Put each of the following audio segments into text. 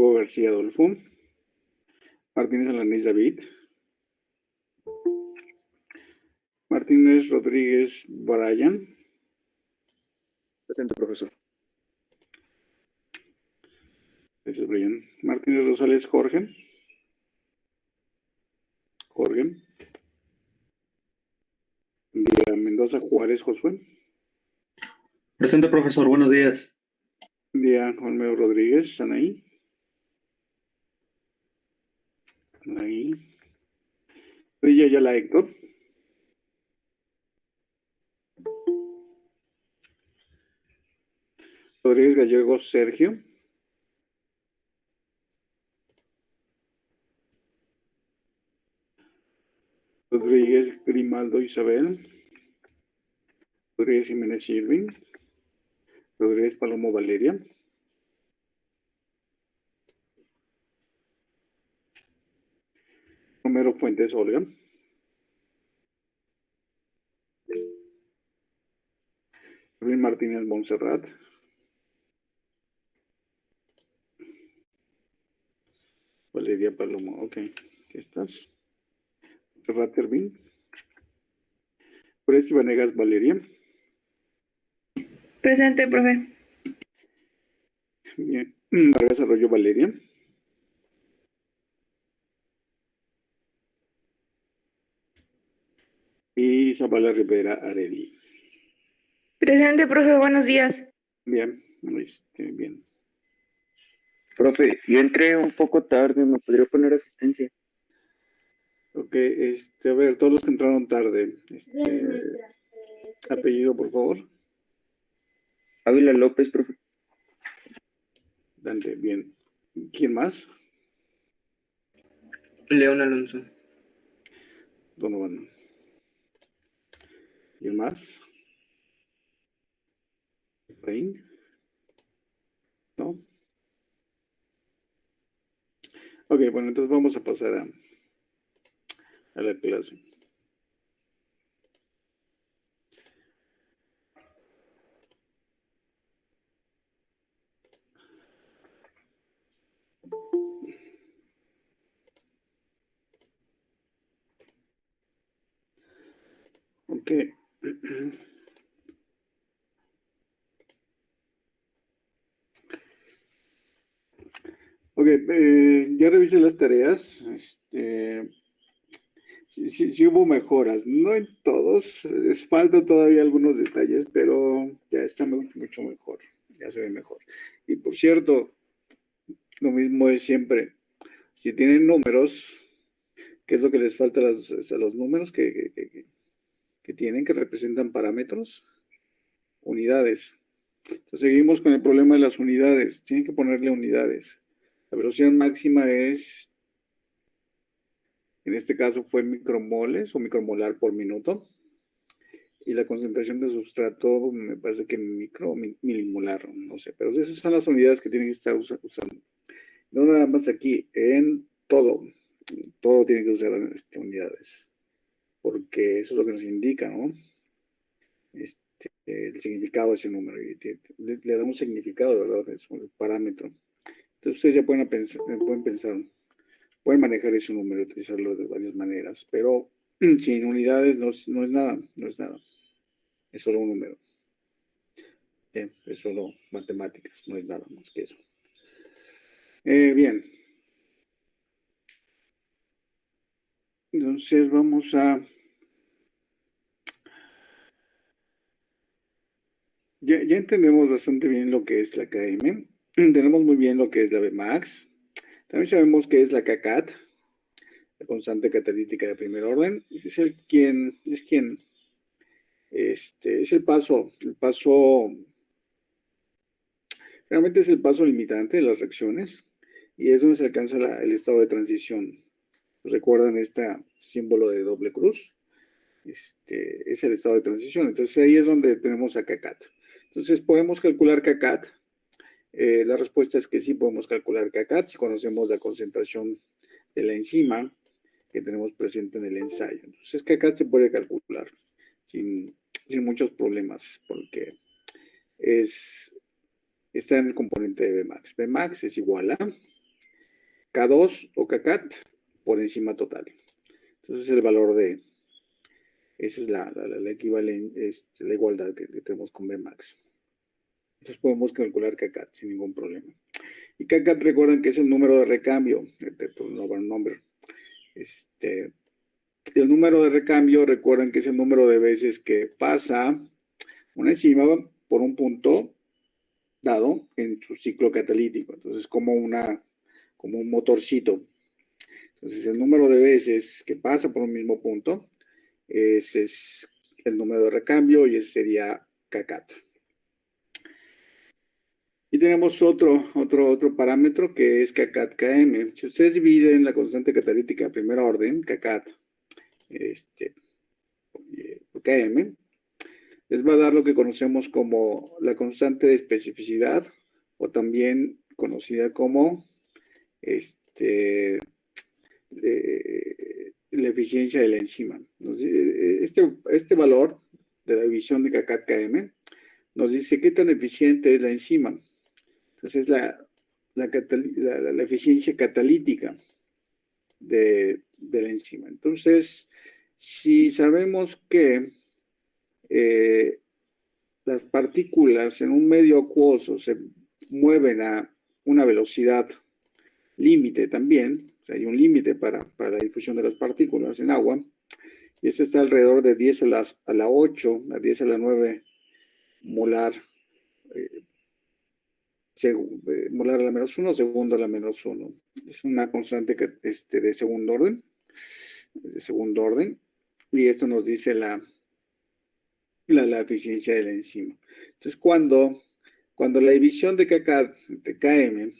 Hugo García Adolfo. Martínez Alanís David. Martínez Rodríguez Brian. Presente, profesor. Ese es Brian. Martínez Rosales Jorge. Jorge. Villa Mendoza Juárez Josué. Presente, profesor. Buenos días. Villa Olmedo Rodríguez Anaí. Anaí. Villa Yala Héctor. Rodríguez Gallegos Sergio. Rodríguez Grimaldo Isabel. Rodríguez Jiménez Irving. Rodríguez Palomo Valeria. Romero Fuentes Olga. Luis Martínez Montserrat. Valeria Palomo, ok. ¿Qué estás? Montserrat Tervín. Presti Vanegas Valeria. Presente, profe. Bien. Vargas Arroyo Valeria. Y Zavala Rivera Areli. Presente, profe. Buenos días. Bien, bien. Profe, yo entré un poco tarde, ¿me podría poner asistencia? Ok, a ver, todos los que entraron tarde. Apellido, por favor. Ávila López, profe. Dante, bien. ¿Quién más? León Alonso. Donovan. ¿Quién más? Efraín. ¿No? Ok, bueno, entonces vamos a pasar a la clase. Ok. Ok, ya revisé las tareas. Sí hubo mejoras, no en todos, les faltan todavía algunos detalles, pero ya está mucho mejor, ya se ve mejor. Y por cierto, lo mismo es siempre, si tienen números, ¿qué es lo que les falta a los números que tienen, que representan parámetros? Unidades. Entonces seguimos con el problema de las unidades, tienen que ponerle unidades. La velocidad máxima es, en este caso fue micromoles o micromolar por minuto. Y la concentración de sustrato me parece que milimolar, no sé, pero esas son las unidades que tienen que estar usando. No nada más aquí, en todo tiene que usar unidades, porque eso es lo que nos indica, ¿no? El significado de ese número, y le da un significado, ¿verdad? Es un parámetro. Entonces ustedes ya pueden pensar, pueden manejar ese número, utilizarlo de varias maneras, pero sin unidades no es nada, no es nada. Es solo un número. Es solo matemáticas, no es nada más que eso. Bien. Entonces vamos a... Ya entendemos bastante bien lo que es la KM. Tenemos muy bien lo que es la Bmax. También sabemos qué es la KCAT, la constante catalítica de primer orden. Es el paso, realmente es el paso limitante de las reacciones y es donde se alcanza el estado de transición. ¿Recuerdan este símbolo de doble cruz? Es el estado de transición. Entonces ahí es donde tenemos a KCAT. Entonces, ¿podemos calcular KCAT? La respuesta es que sí podemos calcular KCAT si conocemos la concentración de la enzima que tenemos presente en el ensayo. Entonces, KCAT se puede calcular sin muchos problemas porque está en el componente de Bmax. Bmax es igual a K2 o Kcat por enzima total. Entonces el valor de, esa es la equivalencia, la igualdad que tenemos con Bmax. Entonces podemos calcular Kcat sin ningún problema. Y Kcat, recuerden que es el número de recambio, turnover number. El número de recambio, recuerden que es el número de veces que pasa una enzima por un punto dado en su ciclo catalítico. Entonces, como un motorcito. Entonces, el número de veces que pasa por un mismo punto, ese es el número de recambio y ese sería Kcat. Y tenemos otro parámetro que es Kcat-Km. Si ustedes dividen la constante catalítica de primer orden, Kcat, por Km, les va a dar lo que conocemos como la constante de especificidad, o también conocida como la eficiencia de la enzima. Este valor de la división de Kcat-Km nos dice qué tan eficiente es la enzima. Entonces, la eficiencia catalítica de la enzima. Entonces, si sabemos que las partículas en un medio acuoso se mueven a una velocidad límite también, o sea, hay un límite para la difusión de las partículas en agua, y ese está alrededor de 10 a la 8, a 10 a la 9 molar, molar a la menos 1, segundo a la menos 1. Es una constante de segundo orden, y esto nos dice la eficiencia de la enzima. Entonces, cuando la división de Kcat entre Km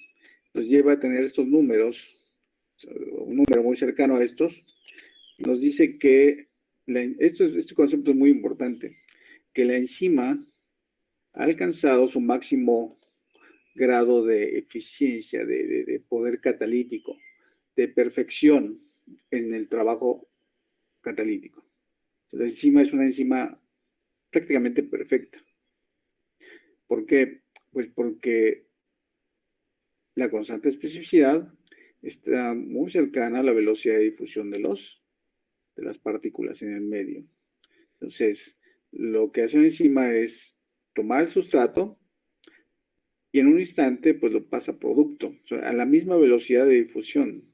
nos lleva a tener estos números, un número muy cercano a estos, nos dice que este concepto es muy importante, que la enzima ha alcanzado su máximo grado de eficiencia, de poder catalítico, de perfección en el trabajo catalítico. La enzima es una enzima prácticamente perfecta. ¿Por qué? Pues porque la constante de especificidad está muy cercana a la velocidad de difusión de las partículas en el medio. Entonces, lo que hace una enzima es tomar el sustrato y en un instante, pues lo pasa a producto, o sea, a la misma velocidad de difusión.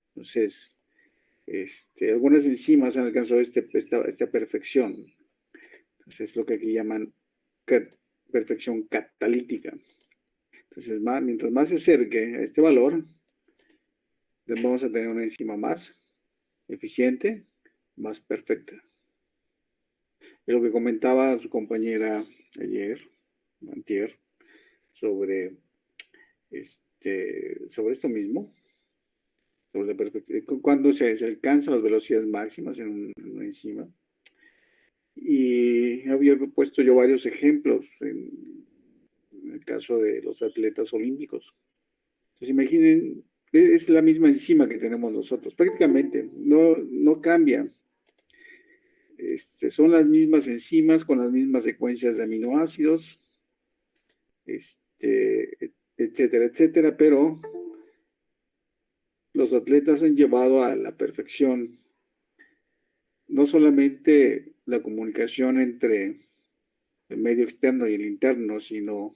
Entonces, algunas enzimas han alcanzado esta perfección. Entonces, es lo que aquí llaman perfección catalítica. Entonces, mientras más se acerque a este valor, vamos a tener una enzima más eficiente, más perfecta. Es lo que comentaba su compañera antier, sobre esto mismo, sobre cuando se alcanzan las velocidades máximas en una enzima. Y había puesto yo varios ejemplos en el caso de los atletas olímpicos. Entonces, imaginen, es la misma enzima que tenemos nosotros, prácticamente, no cambia. Son las mismas enzimas con las mismas secuencias de aminoácidos, etcétera, etcétera, pero los atletas han llevado a la perfección no solamente la comunicación entre el medio externo y el interno, sino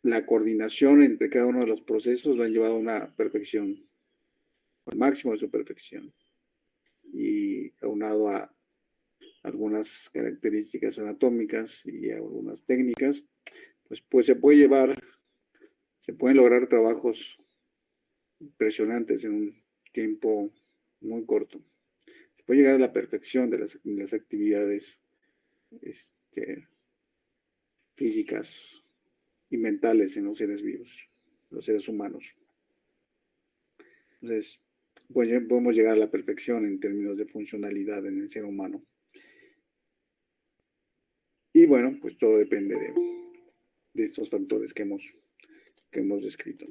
la coordinación entre cada uno de los procesos lo han llevado a una perfección, al máximo de su perfección. Y aunado a algunas características anatómicas y algunas técnicas, pues se pueden lograr trabajos impresionantes en un tiempo muy corto. Se puede llegar a la perfección de las actividades físicas y mentales en los seres vivos, los seres humanos. Entonces, pues podemos llegar a la perfección en términos de funcionalidad en el ser humano. Y bueno, pues todo depende de estos factores que hemos descrito.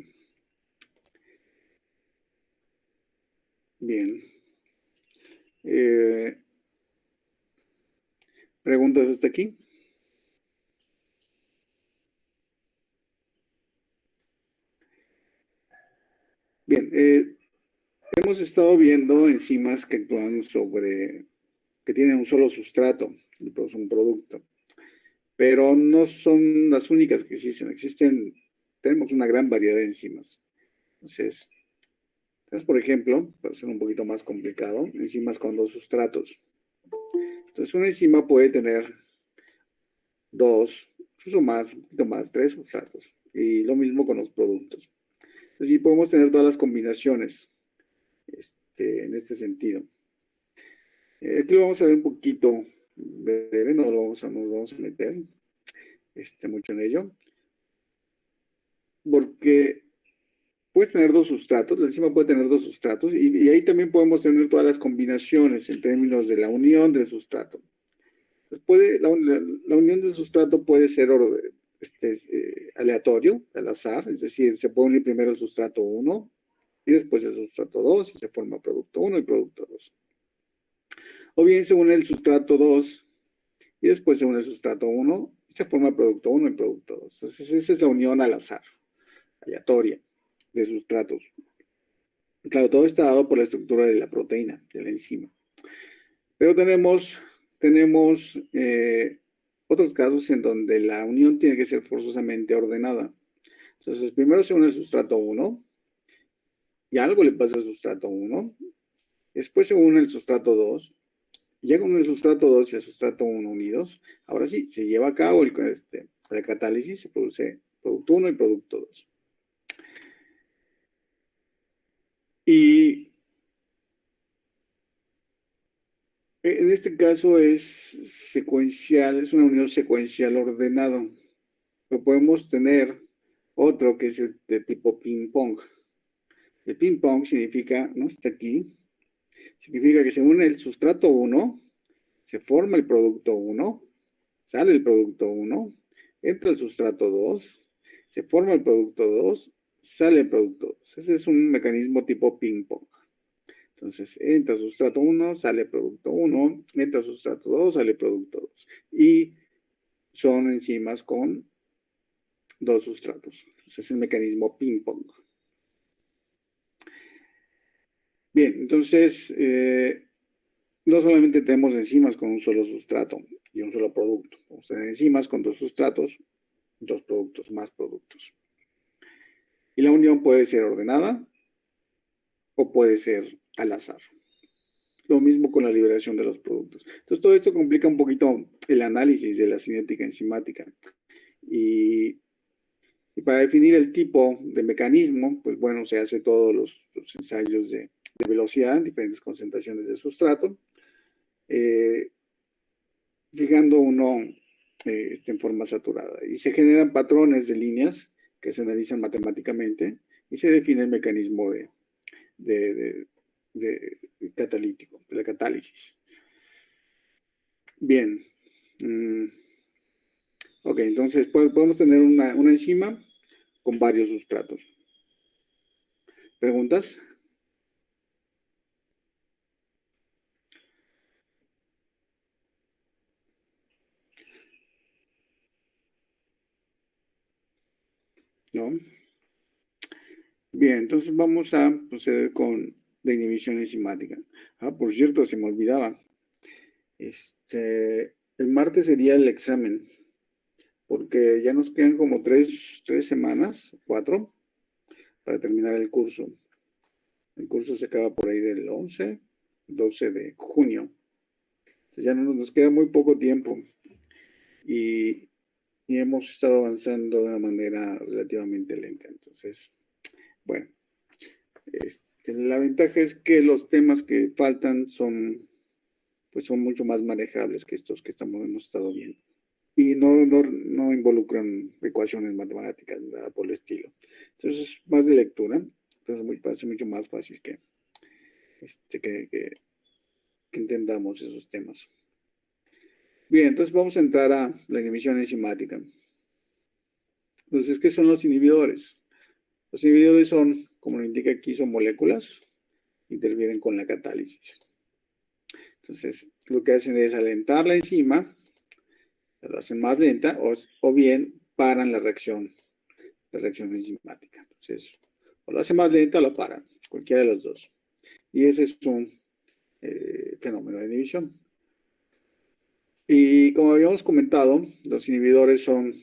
Bien. ¿Preguntas hasta aquí? Bien, hemos estado viendo enzimas que actúan que tienen un solo sustrato y producen un producto, pero no son las únicas que existen. Tenemos una gran variedad de enzimas. Entonces, por ejemplo, para ser un poquito más complicado, enzimas con dos sustratos. Entonces, una enzima puede tener dos, incluso más, un poquito más, tres sustratos. Y lo mismo con los productos. Entonces, sí podemos tener todas las combinaciones en este sentido. Aquí lo vamos a ver un poquito breve, no nos vamos a meter mucho en ello. Porque puedes tener dos sustratos, la enzima puede tener dos sustratos, y ahí también podemos tener todas las combinaciones en términos de la unión del sustrato. La unión del sustrato puede ser aleatorio, al azar, es decir, se puede unir primero el sustrato 1 y después el sustrato 2 y se forma producto 1 y producto 2. O bien se une el sustrato 2 y después se une el sustrato 1 y se forma producto 1 y producto 2. Entonces esa es la unión al azar, aleatoria, de sustratos. Claro, todo está dado por la estructura de la proteína, de la enzima. Pero tenemos otros casos en donde la unión tiene que ser forzosamente ordenada. Entonces, primero se une el sustrato 1 y algo le pasa al sustrato 1. Después se une el sustrato 2. Y ya con el sustrato 2 y el sustrato 1 unidos, ahora sí, se lleva a cabo la catálisis, se produce producto 1 y producto 2. Y en este caso es secuencial, es una unión secuencial ordenada. Pero podemos tener otro que es de tipo ping-pong. El ping-pong significa, ¿no? Está aquí. Significa que se une el sustrato 1, se forma el producto 1, sale el producto 1, entra el sustrato 2, se forma el producto 2, sale el producto 2. Ese es un mecanismo tipo ping-pong. Entonces, entra sustrato 1, sale producto 1, entra sustrato 2, sale producto 2. Y son enzimas con dos sustratos. Ese es el mecanismo ping-pong. Bien, entonces, no solamente tenemos enzimas con un solo sustrato y un solo producto. Vamos a tener enzimas con dos sustratos, dos productos, más productos. Y la unión puede ser ordenada o puede ser al azar. Lo mismo con la liberación de los productos. Entonces, todo esto complica un poquito el análisis de la cinética enzimática. Y para definir el tipo de mecanismo, pues bueno, se hace todos los ensayos de velocidad en diferentes concentraciones de sustrato, fijando uno en forma saturada. Y se generan patrones de líneas que se analizan matemáticamente y se define el mecanismo de catalítico, de la catálisis. Bien. Ok, entonces podemos tener una enzima con varios sustratos. ¿Preguntas? ¿No? Bien, entonces vamos a proceder con la inhibición enzimática. Por cierto, se me olvidaba. El martes sería el examen, porque ya nos quedan como tres semanas, 4, para terminar el curso. El curso se acaba por ahí del 12 de junio. Entonces ya nos queda muy poco tiempo y hemos estado avanzando de una manera relativamente lenta. Entonces, bueno, la ventaja es que los temas que faltan son mucho más manejables que estos que hemos estado viendo. Y no involucran ecuaciones matemáticas, nada por el estilo. Entonces, más de lectura. Entonces, parece mucho más fácil que entendamos esos temas. Bien, entonces vamos a entrar a la inhibición enzimática. Entonces, ¿qué son los inhibidores? Los inhibidores son, como lo indica aquí, son moléculas que intervienen con la catálisis. Entonces, lo que hacen es alentar la enzima, la hacen más lenta, o bien paran la reacción enzimática. Entonces, O lo hace más lenta o lo para, cualquiera de los dos. Y ese es un fenómeno de inhibición. Y como habíamos comentado, los inhibidores son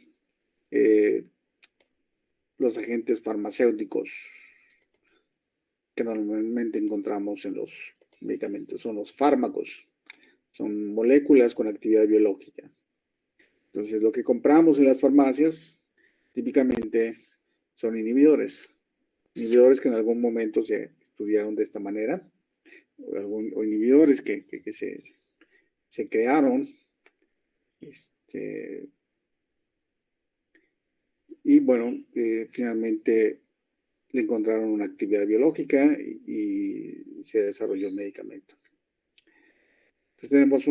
los agentes farmacéuticos que normalmente encontramos en los medicamentos. Son los fármacos, son moléculas con actividad biológica. Entonces, lo que compramos en las farmacias típicamente son inhibidores. Inhibidores que en algún momento se estudiaron de esta manera, o inhibidores que se crearon. Y bueno, finalmente le encontraron una actividad biológica y se desarrolló el medicamento. Entonces tenemos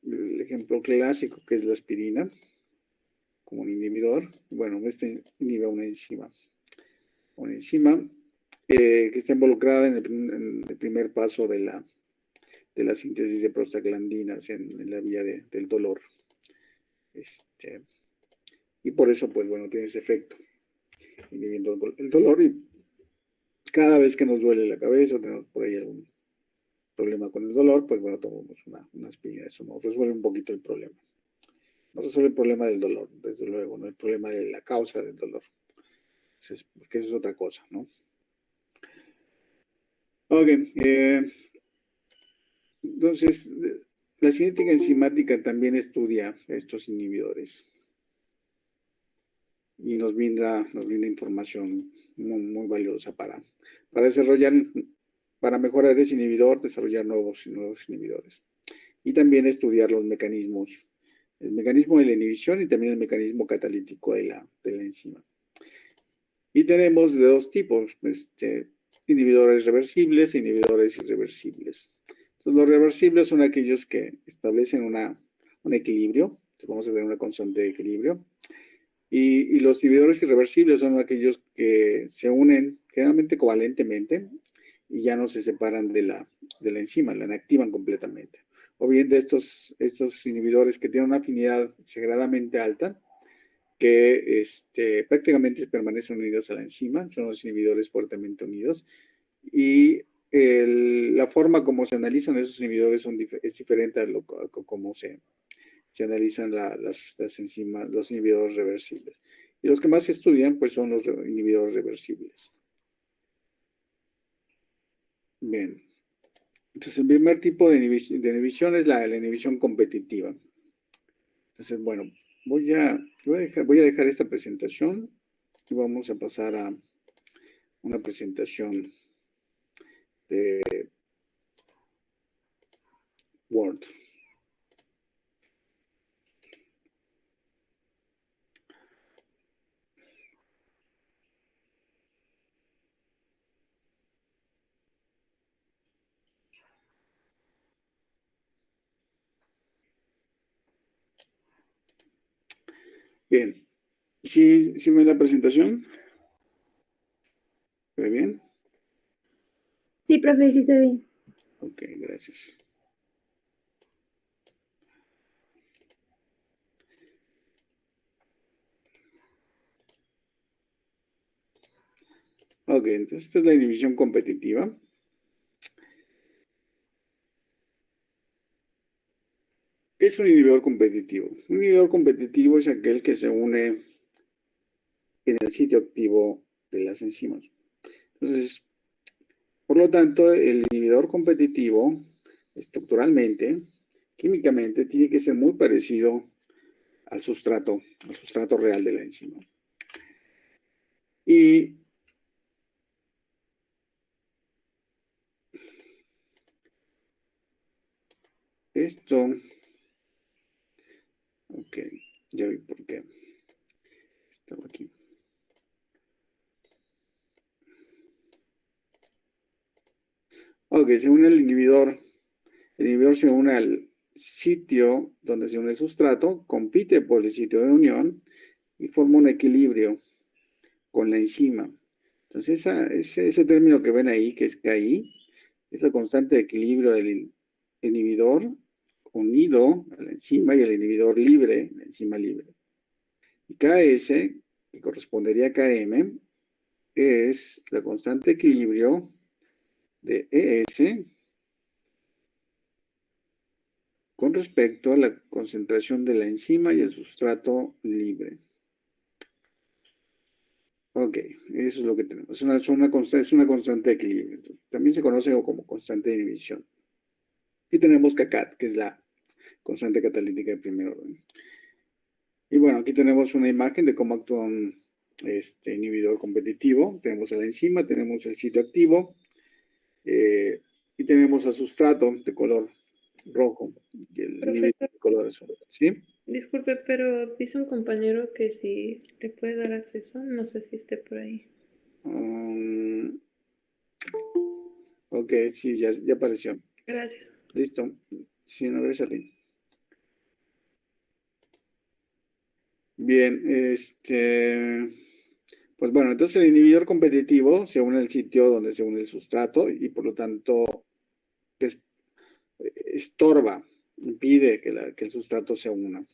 el ejemplo clásico que es la aspirina, como un inhibidor. Bueno, este inhibe una enzima. Una enzima que está involucrada en el primer paso de la síntesis de prostaglandinas en la vía del dolor. Y por eso, pues bueno, tiene ese efecto, inhibiendo el dolor. Y cada vez que nos duele la cabeza o tenemos por ahí algún problema con el dolor, pues bueno, tomamos una aspirina. Eso nos resuelve un poquito el problema. No resuelve el problema del dolor, desde luego, no el problema de la causa del dolor. Porque eso es otra cosa, ¿no? Ok. Entonces, la cinética enzimática también estudia estos inhibidores. Y nos brinda información muy valiosa para desarrollar, para mejorar ese inhibidor, desarrollar nuevos inhibidores. Y también estudiar los mecanismos, el mecanismo de la inhibición y también el mecanismo catalítico de la enzima. Y tenemos de dos tipos, inhibidores reversibles e inhibidores irreversibles. Entonces, los reversibles son aquellos que establecen un equilibrio, vamos a tener una constante de equilibrio. Y los inhibidores irreversibles son aquellos que se unen generalmente covalentemente y ya no se separan de la enzima, la inactivan completamente. O bien de estos inhibidores que tienen una afinidad exageradamente alta, que prácticamente permanecen unidos a la enzima, son los inhibidores fuertemente unidos. Y la forma como se analizan esos inhibidores es diferente a cómo se analizan las enzimas, los inhibidores reversibles. Y los que más se estudian, pues, son los inhibidores reversibles. Bien. Entonces, el primer tipo de inhibición es la inhibición competitiva. Entonces, bueno, voy a dejar esta presentación y vamos a pasar a una presentación de Word. Bien. ¿Sí ven la presentación? ¿Ve bien? Sí, profe, sí está bien. Ok, gracias. Ok, entonces esta es la inhibición competitiva. ¿Qué es un inhibidor competitivo? Un inhibidor competitivo es aquel que se une en el sitio activo de las enzimas. Entonces, por lo tanto, el inhibidor competitivo, estructuralmente, químicamente, tiene que ser muy parecido al sustrato real de la enzima. Y esto, ok, ya vi por qué estaba aquí. Ok, se une el inhibidor se une al sitio donde se une el sustrato, compite por el sitio de unión y forma un equilibrio con la enzima. Entonces, ese término que ven ahí, que es KI, es la constante de equilibrio del inhibidor unido a la enzima y el inhibidor libre, la enzima libre. Y KS, que correspondería a KM, es la constante de equilibrio de ES con respecto a la concentración de la enzima y el sustrato libre. Ok, eso es lo que tenemos. Es una constante de equilibrio. También se conoce como constante de inhibición. Y tenemos KCAT, que es la constante catalítica de primer orden. Y bueno, aquí tenemos una imagen de cómo actúa un inhibidor competitivo. Tenemos a la enzima, tenemos el sitio activo y tenemos al sustrato de color rojo y el inhibidor Profesor, de color azul. ¿Sí? disculpe, pero dice un compañero que si le puede dar acceso, no sé si esté por ahí. Ok, sí, ya apareció. Gracias. Listo. Sí, no ves a ti. Bien, pues bueno, entonces el inhibidor competitivo se une al sitio donde se une el sustrato y por lo tanto estorba, impide que el sustrato se una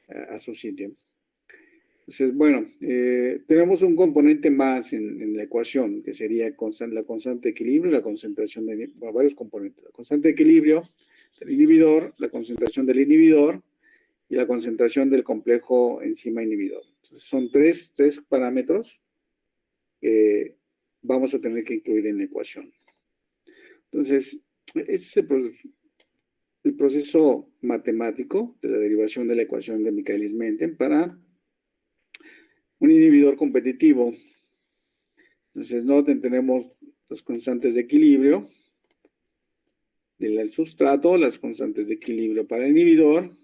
a su sitio. Entonces, bueno, tenemos un componente más en la ecuación, que sería la constante de equilibrio y la concentración de varios componentes. La constante de equilibrio del inhibidor, la concentración del inhibidor y la concentración del complejo enzima inhibidor. Entonces, son tres parámetros que vamos a tener que incluir en la ecuación. Entonces, este es el proceso matemático de la derivación de la ecuación de Michaelis-Menten para un inhibidor competitivo. Entonces, noten, tenemos las constantes de equilibrio del sustrato, las constantes de equilibrio para el inhibidor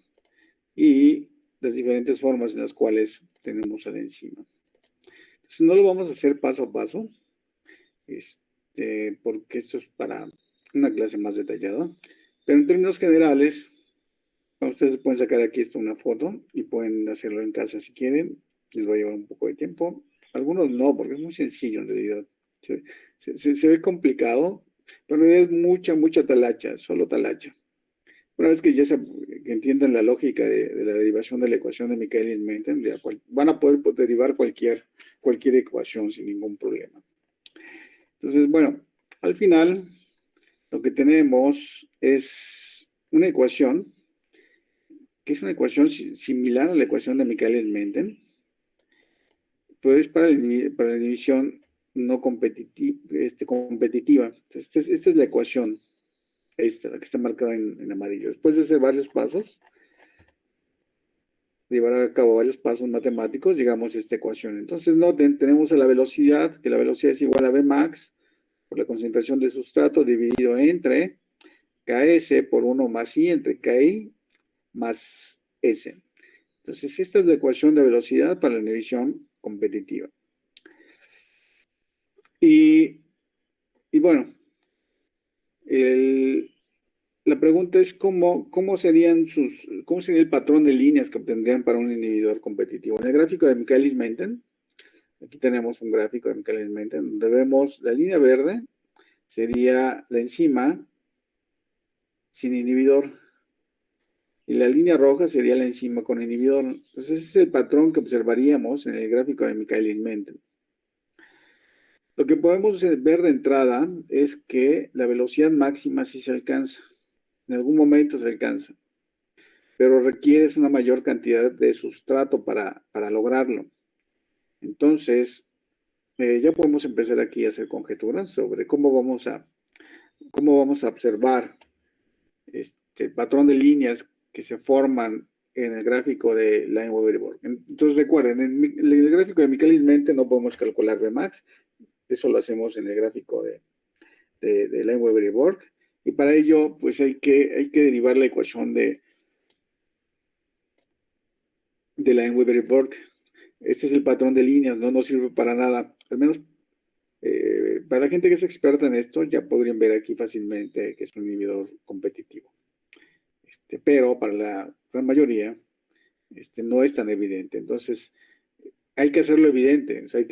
y las diferentes formas en las cuales tenemos a la enzima. Entonces, no lo vamos a hacer paso a paso, porque esto es para una clase más detallada. Pero en términos generales, ustedes pueden sacar aquí una foto y pueden hacerlo en casa si quieren. Les va a llevar un poco de tiempo. Algunos no, porque es muy sencillo en realidad. Se ve complicado, pero en realidad es mucha talacha, solo talacha. Una vez que ya que entiendan la lógica de la derivación de la ecuación de Michaelis-Menten, van a poder derivar cualquier ecuación sin ningún problema. Entonces, bueno, al final lo que tenemos es una ecuación que es una ecuación similar a la ecuación de Michaelis-Menten, pero es para la inhibición no competitiva. Entonces, esta es la ecuación, la que está marcada en amarillo. Después de hacer varios pasos, llevar a cabo varios pasos matemáticos, llegamos a esta ecuación. Entonces, noten, tenemos a la velocidad, que la velocidad es igual a Vmax por la concentración de sustrato dividido entre Ks por 1 más I entre Ki más S. Entonces, esta es la ecuación de velocidad para la inhibición competitiva. Y bueno, la pregunta es cómo sería el patrón de líneas que obtendrían para un inhibidor competitivo. En el gráfico de Michaelis-Menten, aquí tenemos un gráfico de Michaelis-Menten, donde vemos la línea verde sería la enzima sin inhibidor. Y la línea roja sería la enzima con inhibidor. Entonces, ese es el patrón que observaríamos en el gráfico de Michaelis-Menten. Lo que podemos ver de entrada es que la velocidad máxima sí se alcanza. En algún momento se alcanza. Pero requieres una mayor cantidad de sustrato para lograrlo. Entonces, ya podemos empezar aquí a hacer conjeturas sobre cómo vamos a observar este patrón de líneas que se forman en el gráfico de Lineweaver-Borg. Entonces recuerden, en el gráfico de Michaelis-Menten no podemos calcular Vmax, eso lo hacemos en el gráfico de Lineweaver-Borg, y para ello pues hay que derivar la ecuación de Lineweaver-Borg. Este es el patrón de líneas, no sirve para nada, al menos para la gente que es experta en esto ya podrían ver aquí fácilmente que es un inhibidor competitivo. Pero para la gran mayoría no es tan evidente. Entonces, hay que hacerlo evidente. O sea, hay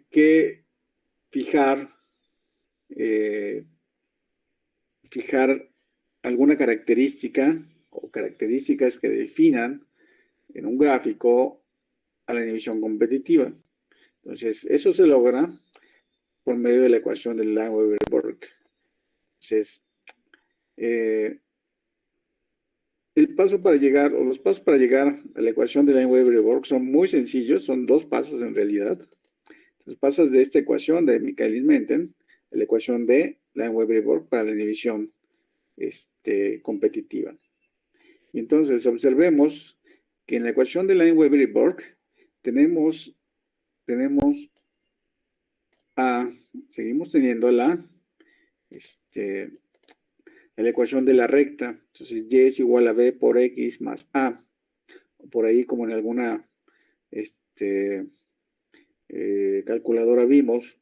que fijar alguna característica o características que definan en un gráfico a la inhibición competitiva. Entonces, eso se logra por medio de la ecuación del Lineweaver-Burke. Entonces, el paso para llegar, o los pasos para llegar a la ecuación de Lineweaver-Burke son muy sencillos, son 2 pasos en realidad. Entonces, pasas de esta ecuación de Michaelis-Menten a la ecuación de Lineweaver-Burke para la inhibición competitiva. Y entonces, observemos que en la ecuación de Lineweaver-Burke tenemos seguimos teniendo la ecuación de la recta. Entonces, y es igual a b por x más a. Por ahí, como en alguna calculadora vimos,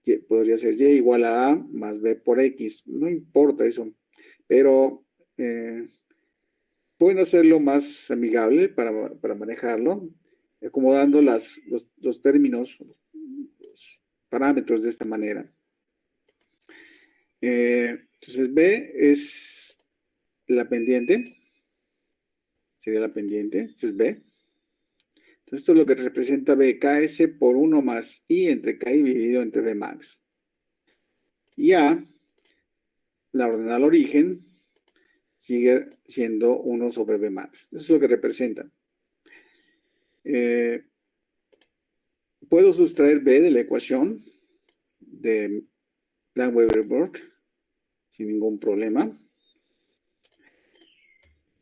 que podría ser y igual a más b por x. No importa eso, pero pueden hacerlo más amigable para manejarlo, acomodando los términos, los parámetros de esta manera. Entonces, B es la pendiente. Sería la pendiente. Esto es B. Entonces, esto es lo que representa B, KS por 1 más I entre KI dividido entre B max. Y A, la ordenada origen, sigue siendo 1 sobre B max. Eso es lo que representa. Puedo sustraer B de la ecuación de Lineweaver-Burke sin ningún problema.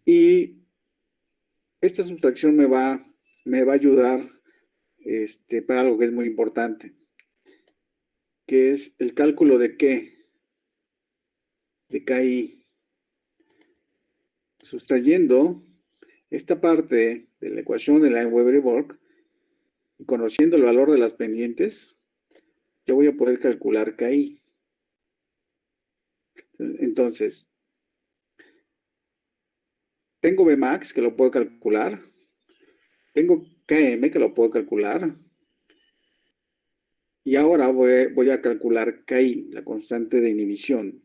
Y esta sustracción me va a ayudar para algo que es muy importante, que es el cálculo de ¿qué? De KI. Sustrayendo esta parte de la ecuación de Lineweaver-Burke y conociendo el valor de las pendientes, yo voy a poder calcular KI. Entonces, tengo Bmax que lo puedo calcular, tengo Km que lo puedo calcular, y ahora voy a calcular KI, la constante de inhibición.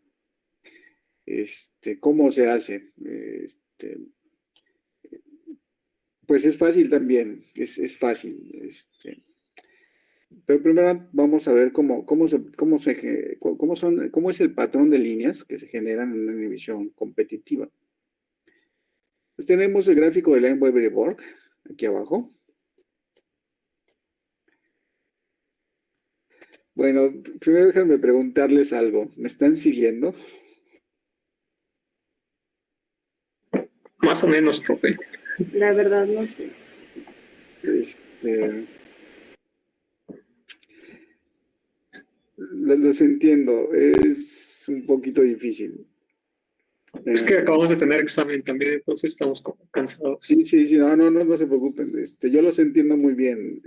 ¿Cómo se hace? Pues es fácil también, es fácil. Pero primero vamos a ver cómo es el patrón de líneas que se generan en una inhibición competitiva. Pues tenemos el gráfico de Lineweaver-Burke aquí abajo. Bueno, primero déjenme preguntarles algo. ¿Me están siguiendo? Más o menos, profe. La verdad no sé. Los entiendo, es un poquito difícil. Es que acabamos de tener examen también, entonces estamos como cansados. Sí, no se preocupen. Yo los entiendo muy bien,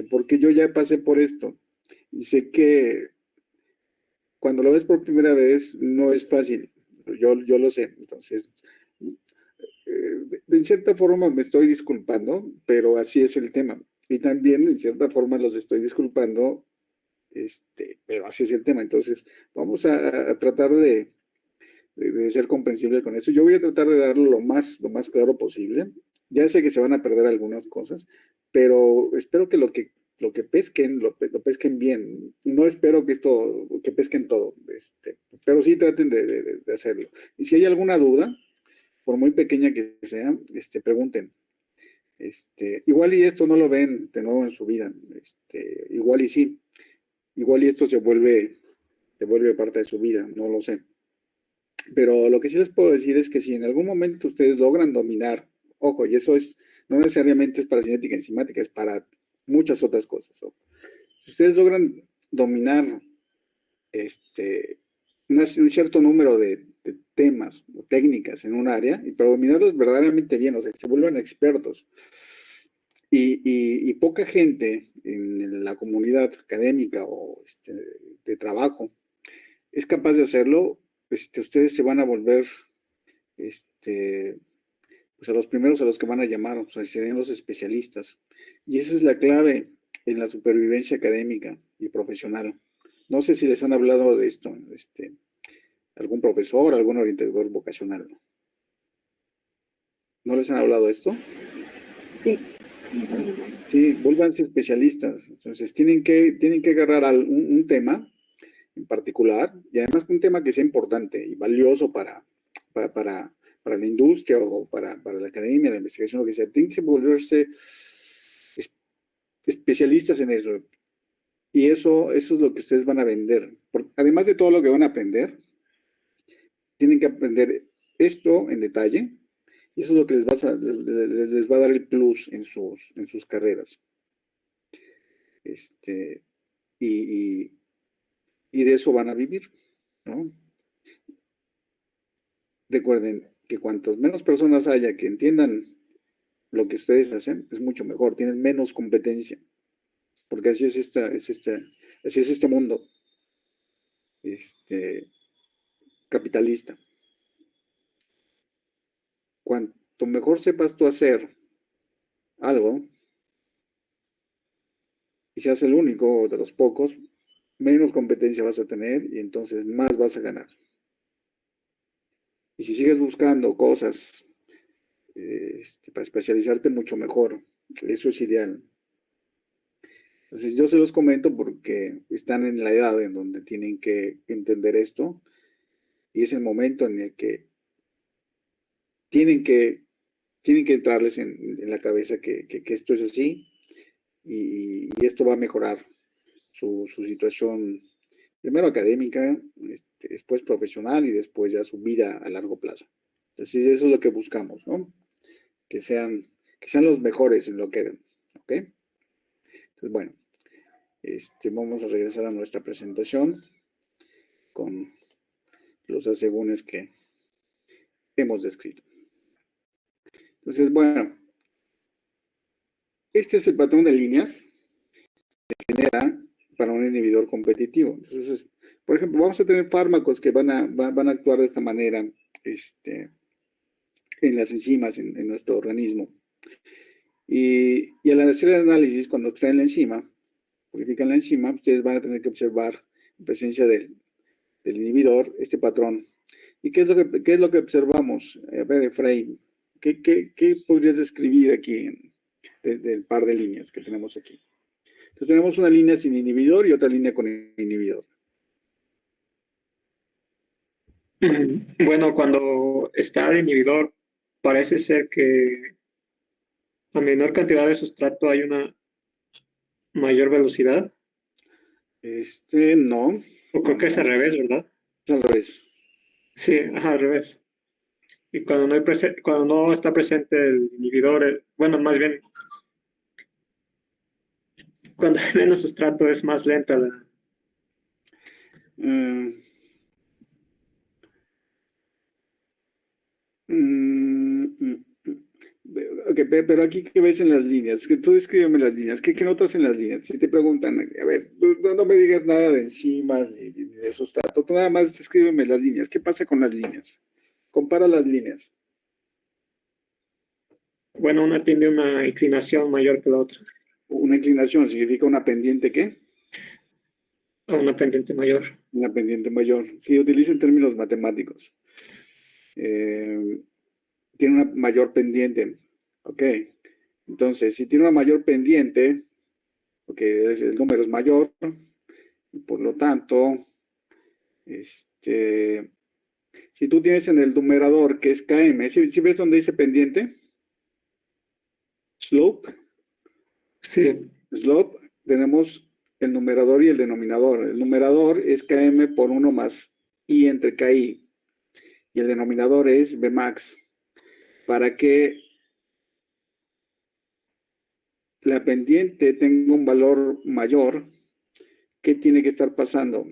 porque yo ya pasé por esto y sé que cuando lo ves por primera vez no es fácil. Yo lo sé. Entonces, de cierta forma me estoy disculpando, pero así es el tema. Y también, en cierta forma, los estoy disculpando, pero así es el tema. Entonces, vamos a tratar de ser comprensible con eso. Yo voy a tratar de darlo lo más claro posible. Ya sé que se van a perder algunas cosas, pero espero que lo que pesquen, lo pesquen bien. No espero que pesquen todo, pero sí traten de hacerlo. Y si hay alguna duda, por muy pequeña que sea, pregunten. Igual y esto no lo ven de nuevo en su vida, igual y sí, igual y esto se vuelve parte de su vida, no lo sé. Pero lo que sí les puedo decir es que si en algún momento ustedes logran dominar, ojo, y eso no necesariamente es para cinética enzimática, es para muchas otras cosas. Ojo. Si ustedes logran dominar un cierto número de temas o técnicas en un área, y para dominarlos verdaderamente bien, o sea, que se vuelvan expertos. Y poca gente en la comunidad académica o de trabajo es capaz de hacerlo, ustedes se van a volver pues a los primeros a los que van a llamar, o sea, serían los especialistas. Y esa es la clave en la supervivencia académica y profesional. No sé si les han hablado de esto, algún profesor, algún orientador vocacional. ¿No les han hablado de esto? Sí. Sí, vuélvanse especialistas. Entonces, tienen que agarrar un tema en particular, y además un tema que sea importante y valioso para, para, para la industria o para la academia, la investigación, lo que sea. Tienen que volverse es- especialistas en eso. Y eso es lo que ustedes van a vender. Además de todo lo que van a aprender, tienen que aprender esto en detalle, y eso es lo que les va a dar el plus en sus carreras. Este, y, y, y de eso van a vivir, ¿no? Recuerden que cuantas menos personas haya que entiendan lo que ustedes hacen, es mucho mejor, tienen menos competencia, porque así es este mundo, este, capitalista. Cuanto mejor sepas tú hacer algo, y seas el único o de los pocos, menos competencia vas a tener y entonces más vas a ganar. Y si sigues buscando cosas para especializarte mucho mejor, eso es ideal. Entonces yo se los comento porque están en la edad en donde tienen que entender esto, y es el momento en el que tienen que, tienen que entrarles en la cabeza que esto es así, y esto va a mejorar su situación, primero académica, después profesional y después ya su vida a largo plazo. Entonces eso es lo que buscamos, ¿no? Que sean, que sean los mejores en lo que hagan, ¿ok? Entonces, bueno, vamos a regresar a nuestra presentación con los asegúnes que hemos descrito. Entonces, bueno, este es el patrón de líneas que genera para un inhibidor competitivo. Entonces, por ejemplo, vamos a tener fármacos que van a actuar de esta manera en las enzimas en nuestro organismo. Y al hacer el análisis, cuando extraen la enzima, purifican la enzima, ustedes van a tener que observar en presencia del inhibidor este patrón. ¿Y qué es lo que observamos? A ver, Efraín, ¿qué podrías describir aquí del par de líneas que tenemos aquí? Entonces tenemos una línea sin inhibidor y otra línea con inhibidor. Bueno, cuando está el inhibidor, parece ser que a menor cantidad de sustrato hay una mayor velocidad. No, O creo que es al no, revés, ¿verdad? es al revés. Sí, ajá, al revés. Y cuando no cuando no está presente el inhibidor, bueno, más bien, cuando hay menos sustrato es más lenta la... Uh, mm, mm, mm. Ok, pero aquí, ¿qué ves en las líneas? Que tú descríbeme las líneas. ¿Qué notas en las líneas? Si te preguntan, a ver, no me digas nada de enzimas ni de sustrato, tú nada más descríbeme las líneas. ¿Qué pasa con las líneas? Compara las líneas. Bueno, una tiene una inclinación mayor que la otra, Una inclinación significa una pendiente, ¿qué? a una pendiente mayor. Una pendiente mayor. Sí, utiliza en términos matemáticos. Eh, Tiene una mayor pendiente. Ok. Entonces, si tiene una mayor pendiente, porque el número es mayor, y por lo tanto, si tú tienes en el numerador que es km, si ves donde dice pendiente, slope, Sí, slope, tenemos el numerador y el denominador. El numerador es km por 1 más i entre ki, y el denominador es Bmax. Para que la pendiente tenga un valor mayor, ¿qué tiene que estar pasando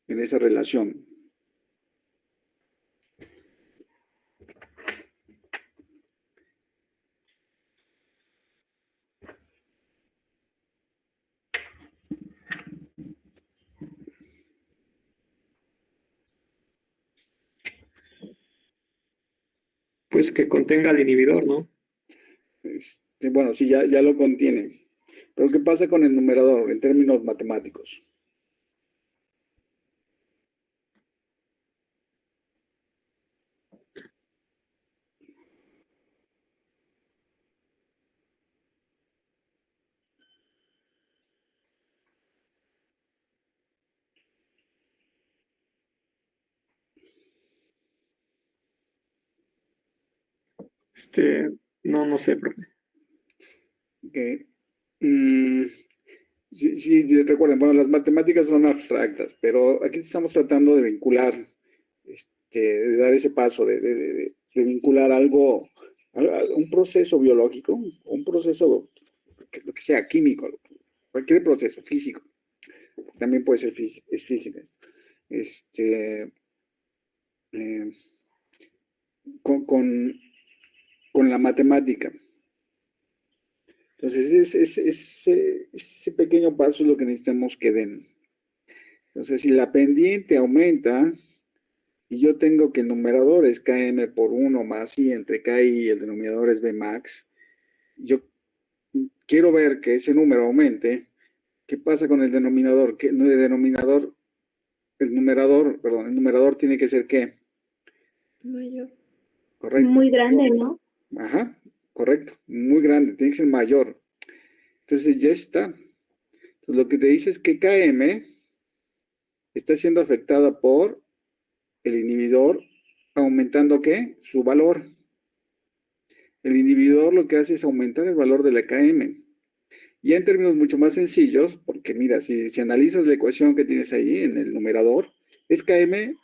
en esa relación? pues que contenga el inhibidor, ¿no? Bueno, sí, ya lo contiene. Pero ¿qué pasa con el numerador en términos matemáticos? No sé, profe. Ok. Mm, sí, recuerden, bueno, las matemáticas son abstractas, pero aquí estamos tratando de vincular, de dar ese paso, de vincular algo, un proceso biológico, un proceso, lo que sea químico, cualquier proceso físico, también puede ser físico, es física, eh, con, con, con la matemática. Entonces, ese pequeño paso es lo que necesitamos que den. Entonces, si la pendiente aumenta y yo tengo que el numerador es km por 1 más i entre k y el denominador es b max, yo quiero ver que ese número aumente. ¿Qué pasa con el denominador? Que el denominador, el numerador tiene que ser ¿qué? Mayor. Correcto. Muy grande, ¿no? Ajá, correcto. Muy grande, tiene que ser mayor. Entonces ya está. Entonces, lo que te dice es que km está siendo afectada por el inhibidor aumentando ¿qué? Su valor. El inhibidor lo que hace es aumentar el valor de la km. Ya en términos mucho más sencillos, porque mira, si analizas la ecuación que tienes ahí en el numerador, es km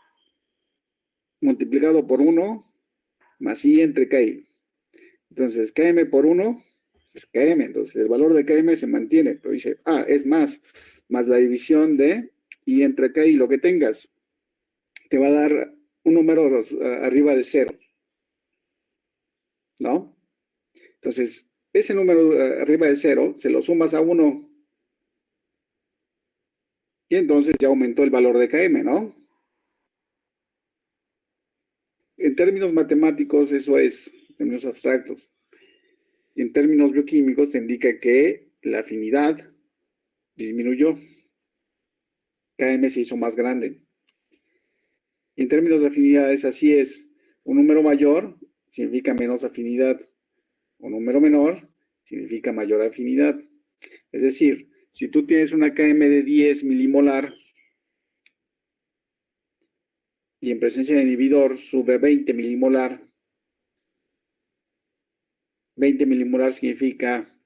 multiplicado por 1 más i entre ki. Entonces, km por 1 es km. Entonces, el valor de km se mantiene. Pero dice, es más la división de i entre ki, lo que tengas, te va a dar un número arriba de 0. ¿No? Entonces, ese número arriba de 0 se lo sumas a 1 y entonces ya aumentó el valor de km, ¿no? En términos matemáticos, eso es, en términos abstractos. Y en términos bioquímicos, se indica que la afinidad disminuyó. km se hizo más grande. Y en términos de afinidades, así es. Un número mayor significa menos afinidad. Un número menor significa mayor afinidad. Es decir, si tú tienes una km de 10 milimolar y en presencia de inhibidor sube a 20 milimolar, 20 milimolar significa,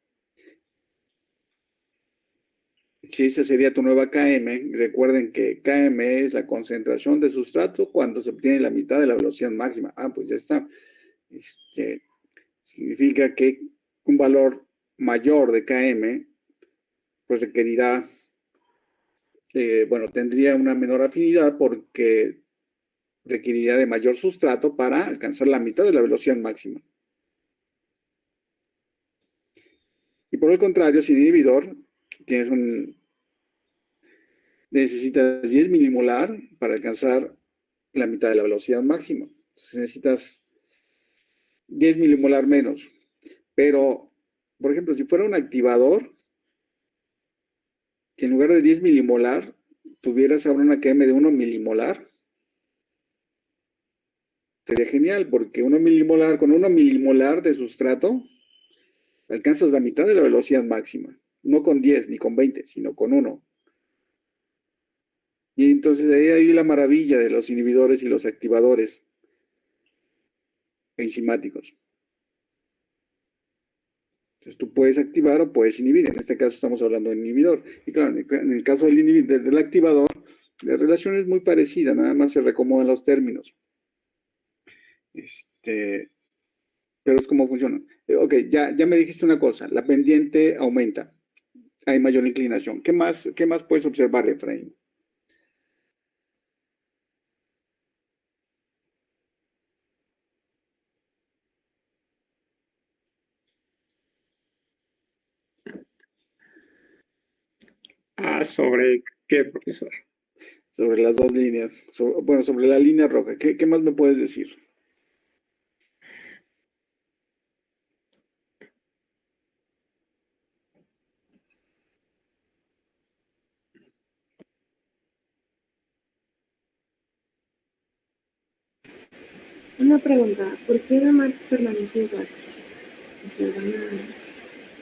si esa sería tu nueva km, recuerden que km es la concentración de sustrato cuando se obtiene la mitad de la velocidad máxima. Pues ya está. Significa que un valor mayor de km, pues requerirá, tendría una menor afinidad porque requeriría de mayor sustrato para alcanzar la mitad de la velocidad máxima. Y por el contrario, sin inhibidor, necesitas 10 milimolar para alcanzar la mitad de la velocidad máxima. Entonces necesitas 10 milimolar menos. Pero, por ejemplo, si fuera un activador, que en lugar de 10 milimolar, tuvieras ahora una km de 1 milimolar, sería genial, porque 1 milimolar, con 1 milimolar de sustrato, alcanzas la mitad de la velocidad máxima. No con 10 ni con 20, sino con 1. Y entonces ahí la maravilla de los inhibidores y los activadores enzimáticos. Entonces tú puedes activar o puedes inhibir. En este caso estamos hablando de inhibidor. Y claro, en el caso del activador, la relación es muy parecida, nada más se reacomodan los términos. Pero es como funciona. Ok, ya me dijiste una cosa, la pendiente aumenta, hay mayor inclinación. ¿Qué más puedes observar, Efraín? ¿Sobre qué, profesor? Sobre las dos líneas, sobre la línea roja. ¿Qué más me puedes decir? Una pregunta, ¿por qué la Marx permanece igual? O sea,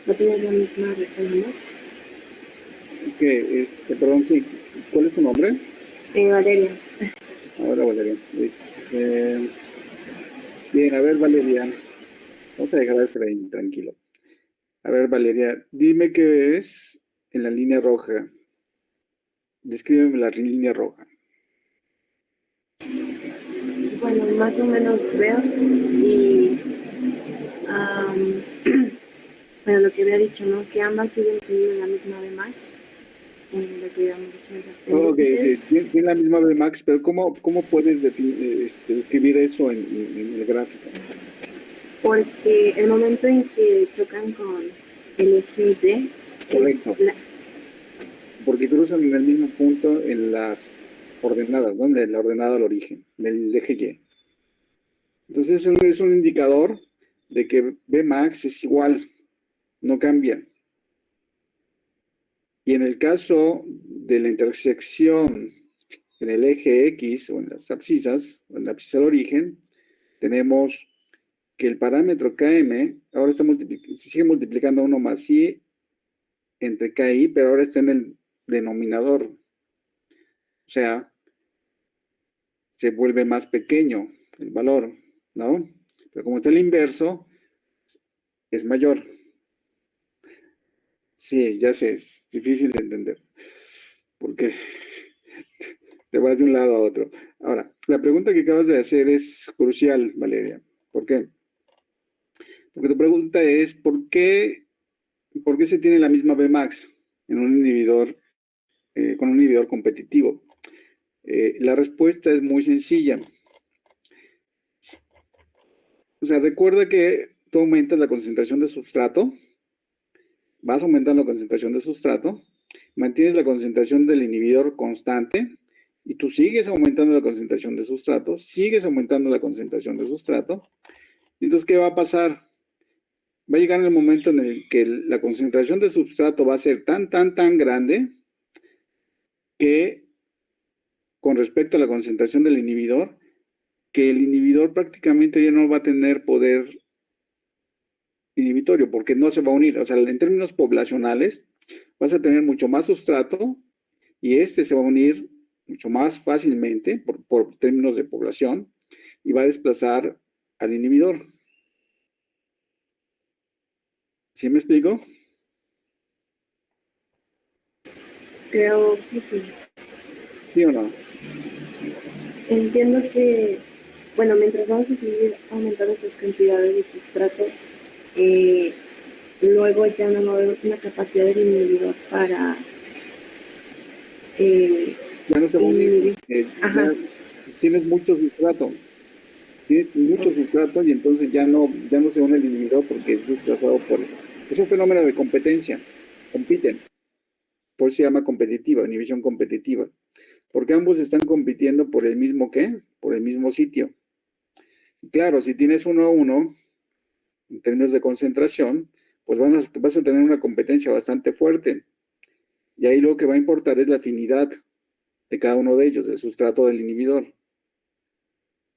va a tener la misma recta. Perdón, sí, ¿cuál es tu nombre? Valeria. Ahora, Valeria. Bien, a ver, Valeria. Vamos a dejar a Efraín tranquilo. A ver, Valeria, dime qué ves en la línea roja. Descríbeme la línea roja. Bueno, más o menos veo y bueno, lo que había dicho, ¿no? Que ambas siguen teniendo la misma Vmax, lo que habíamos dicho en las Ok, pendientes, tiene la misma Vmax, pero ¿cómo puedes describir eso en el gráfico? porque el momento en que chocan con el eje D, Correcto. Porque cruzan en el mismo punto en las ordenadas, ¿no? En la ordenada al origen, del eje Y. Entonces es un indicador de que Vmax es igual, no cambia. Y en el caso de la intersección en el eje X o en las abscisas, o en la abscisa al origen, tenemos que el parámetro Km ahora se sigue multiplicando 1 más I entre KI, pero ahora está en el denominador. O sea, se vuelve más pequeño el valor, ¿no? Pero como está el inverso, es mayor. Sí, ya sé, es difícil de entender, porque te vas de un lado a otro. Ahora, la pregunta que acabas de hacer es crucial, Valeria. ¿Por qué? Porque tu pregunta es, ¿por qué se tiene la misma Vmax en un inhibidor, con un inhibidor competitivo? La respuesta es muy sencilla. O sea, recuerda que tú aumentas la concentración de substrato, vas aumentando la concentración de sustrato, mantienes la concentración del inhibidor constante y tú sigues aumentando la concentración de sustrato, sigues aumentando la concentración de sustrato. Entonces, ¿qué va a pasar? Va a llegar el momento en el que la concentración de substrato va a ser tan grande que con respecto a la concentración del inhibidor, que el inhibidor prácticamente ya no va a tener poder inhibitorio porque no se va a unir. O sea, en términos poblacionales, vas a tener mucho más sustrato y este se va a unir mucho más fácilmente por términos de población y va a desplazar al inhibidor. ¿Sí me explico? creo que sí. ¿Sí o no? Entiendo que, bueno, mientras vamos a seguir aumentando esas cantidades de sustrato, luego ya no va a haber una capacidad del inhibidor para Ya no se va a unir. inhibir. Ajá. Tienes mucho sustrato. Tienes mucho sustrato y entonces ya no se une el inhibidor porque es desplazado por... Es un fenómeno de competencia. Compiten. Por eso se llama competitiva, inhibición competitiva. Porque ambos están compitiendo por el mismo ¿qué? Por el mismo sitio. Claro, si tienes 1 a 1, en términos de concentración, pues vas a tener una competencia bastante fuerte. Y ahí lo que va a importar es la afinidad de cada uno de ellos, el sustrato del inhibidor.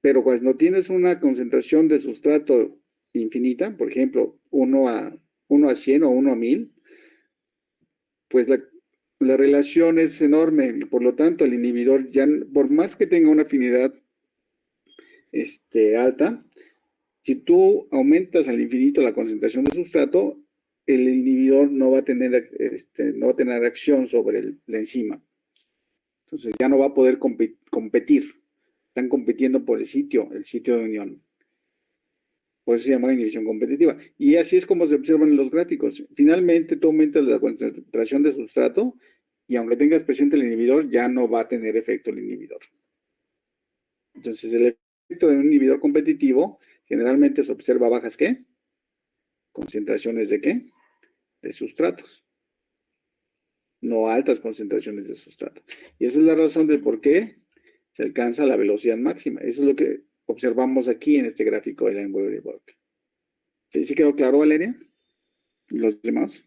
Pero cuando tienes una concentración de sustrato infinita, por ejemplo, 1 a 100 o 1 a 1000, pues la relación es enorme. Y por lo tanto, el inhibidor, ya, por más que tenga una afinidad alta, si tú aumentas al infinito la concentración de sustrato, el inhibidor no va a tener, no va a tener acción sobre la enzima. Entonces ya no va a poder competir. Están compitiendo por el sitio de unión. Por eso se llama inhibición competitiva. Y así es como se observan en los gráficos. Finalmente tú aumentas la concentración de sustrato y aunque tengas presente el inhibidor, ya no va a tener efecto el inhibidor. Entonces el efecto de un inhibidor competitivo generalmente se observa bajas ¿qué? Concentraciones de ¿qué? De sustratos. No altas concentraciones de sustrato. Y esa es la razón del por qué se alcanza la velocidad máxima. Eso es lo que observamos aquí en este gráfico de Lineweaver-Burk. ¿Sí quedó claro, Valeria? ¿Y los demás?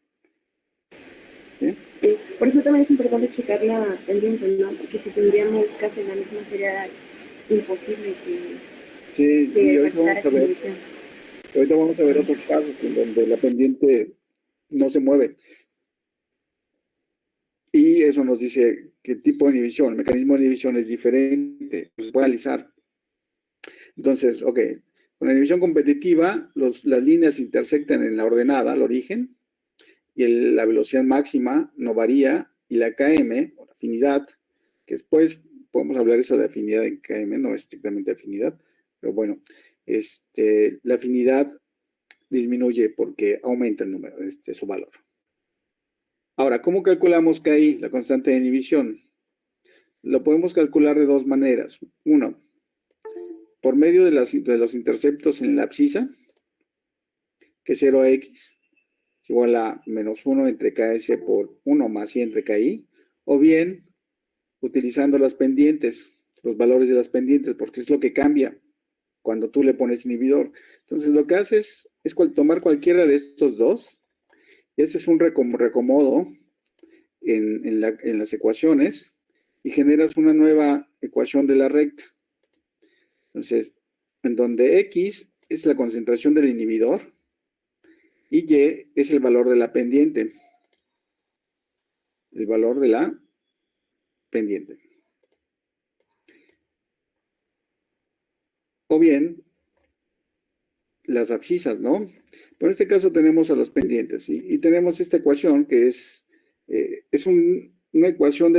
¿Sí? Sí, por eso también es importante checar la pendiente, ¿no? Porque si tendríamos casi la misma sería imposible Sí, que y realizara esa inhibición. ahorita vamos a ver otros casos en donde la pendiente no se mueve. Y eso nos dice qué tipo de inhibición, el mecanismo de inhibición es diferente, se puede analizar. Entonces, ok, Con la inhibición competitiva, las líneas intersectan en la ordenada, al origen, y la velocidad máxima no varía, y la Km, o la afinidad, que después podemos hablar eso de afinidad en Km, no es estrictamente afinidad, pero bueno, la afinidad disminuye porque aumenta el número, su valor. Ahora, ¿cómo calculamos KI, la constante de inhibición? Lo podemos calcular de dos maneras. Uno, por medio de los interceptos en la abscisa, que es 0x, es igual a menos 1 entre KS por 1 más I entre KI, o bien utilizando las pendientes, los valores de las pendientes, porque es lo que cambia cuando tú le pones inhibidor. Entonces, lo que haces es tomar cualquiera de estos dos, y ese es un recomodo en las ecuaciones, y generas una nueva ecuación de la recta. Entonces, en donde X es la concentración del inhibidor y Y es el valor de la pendiente. El valor de la pendiente. O bien, las abscisas, ¿no? Pero en este caso tenemos a los pendientes, y tenemos esta ecuación que es una ecuación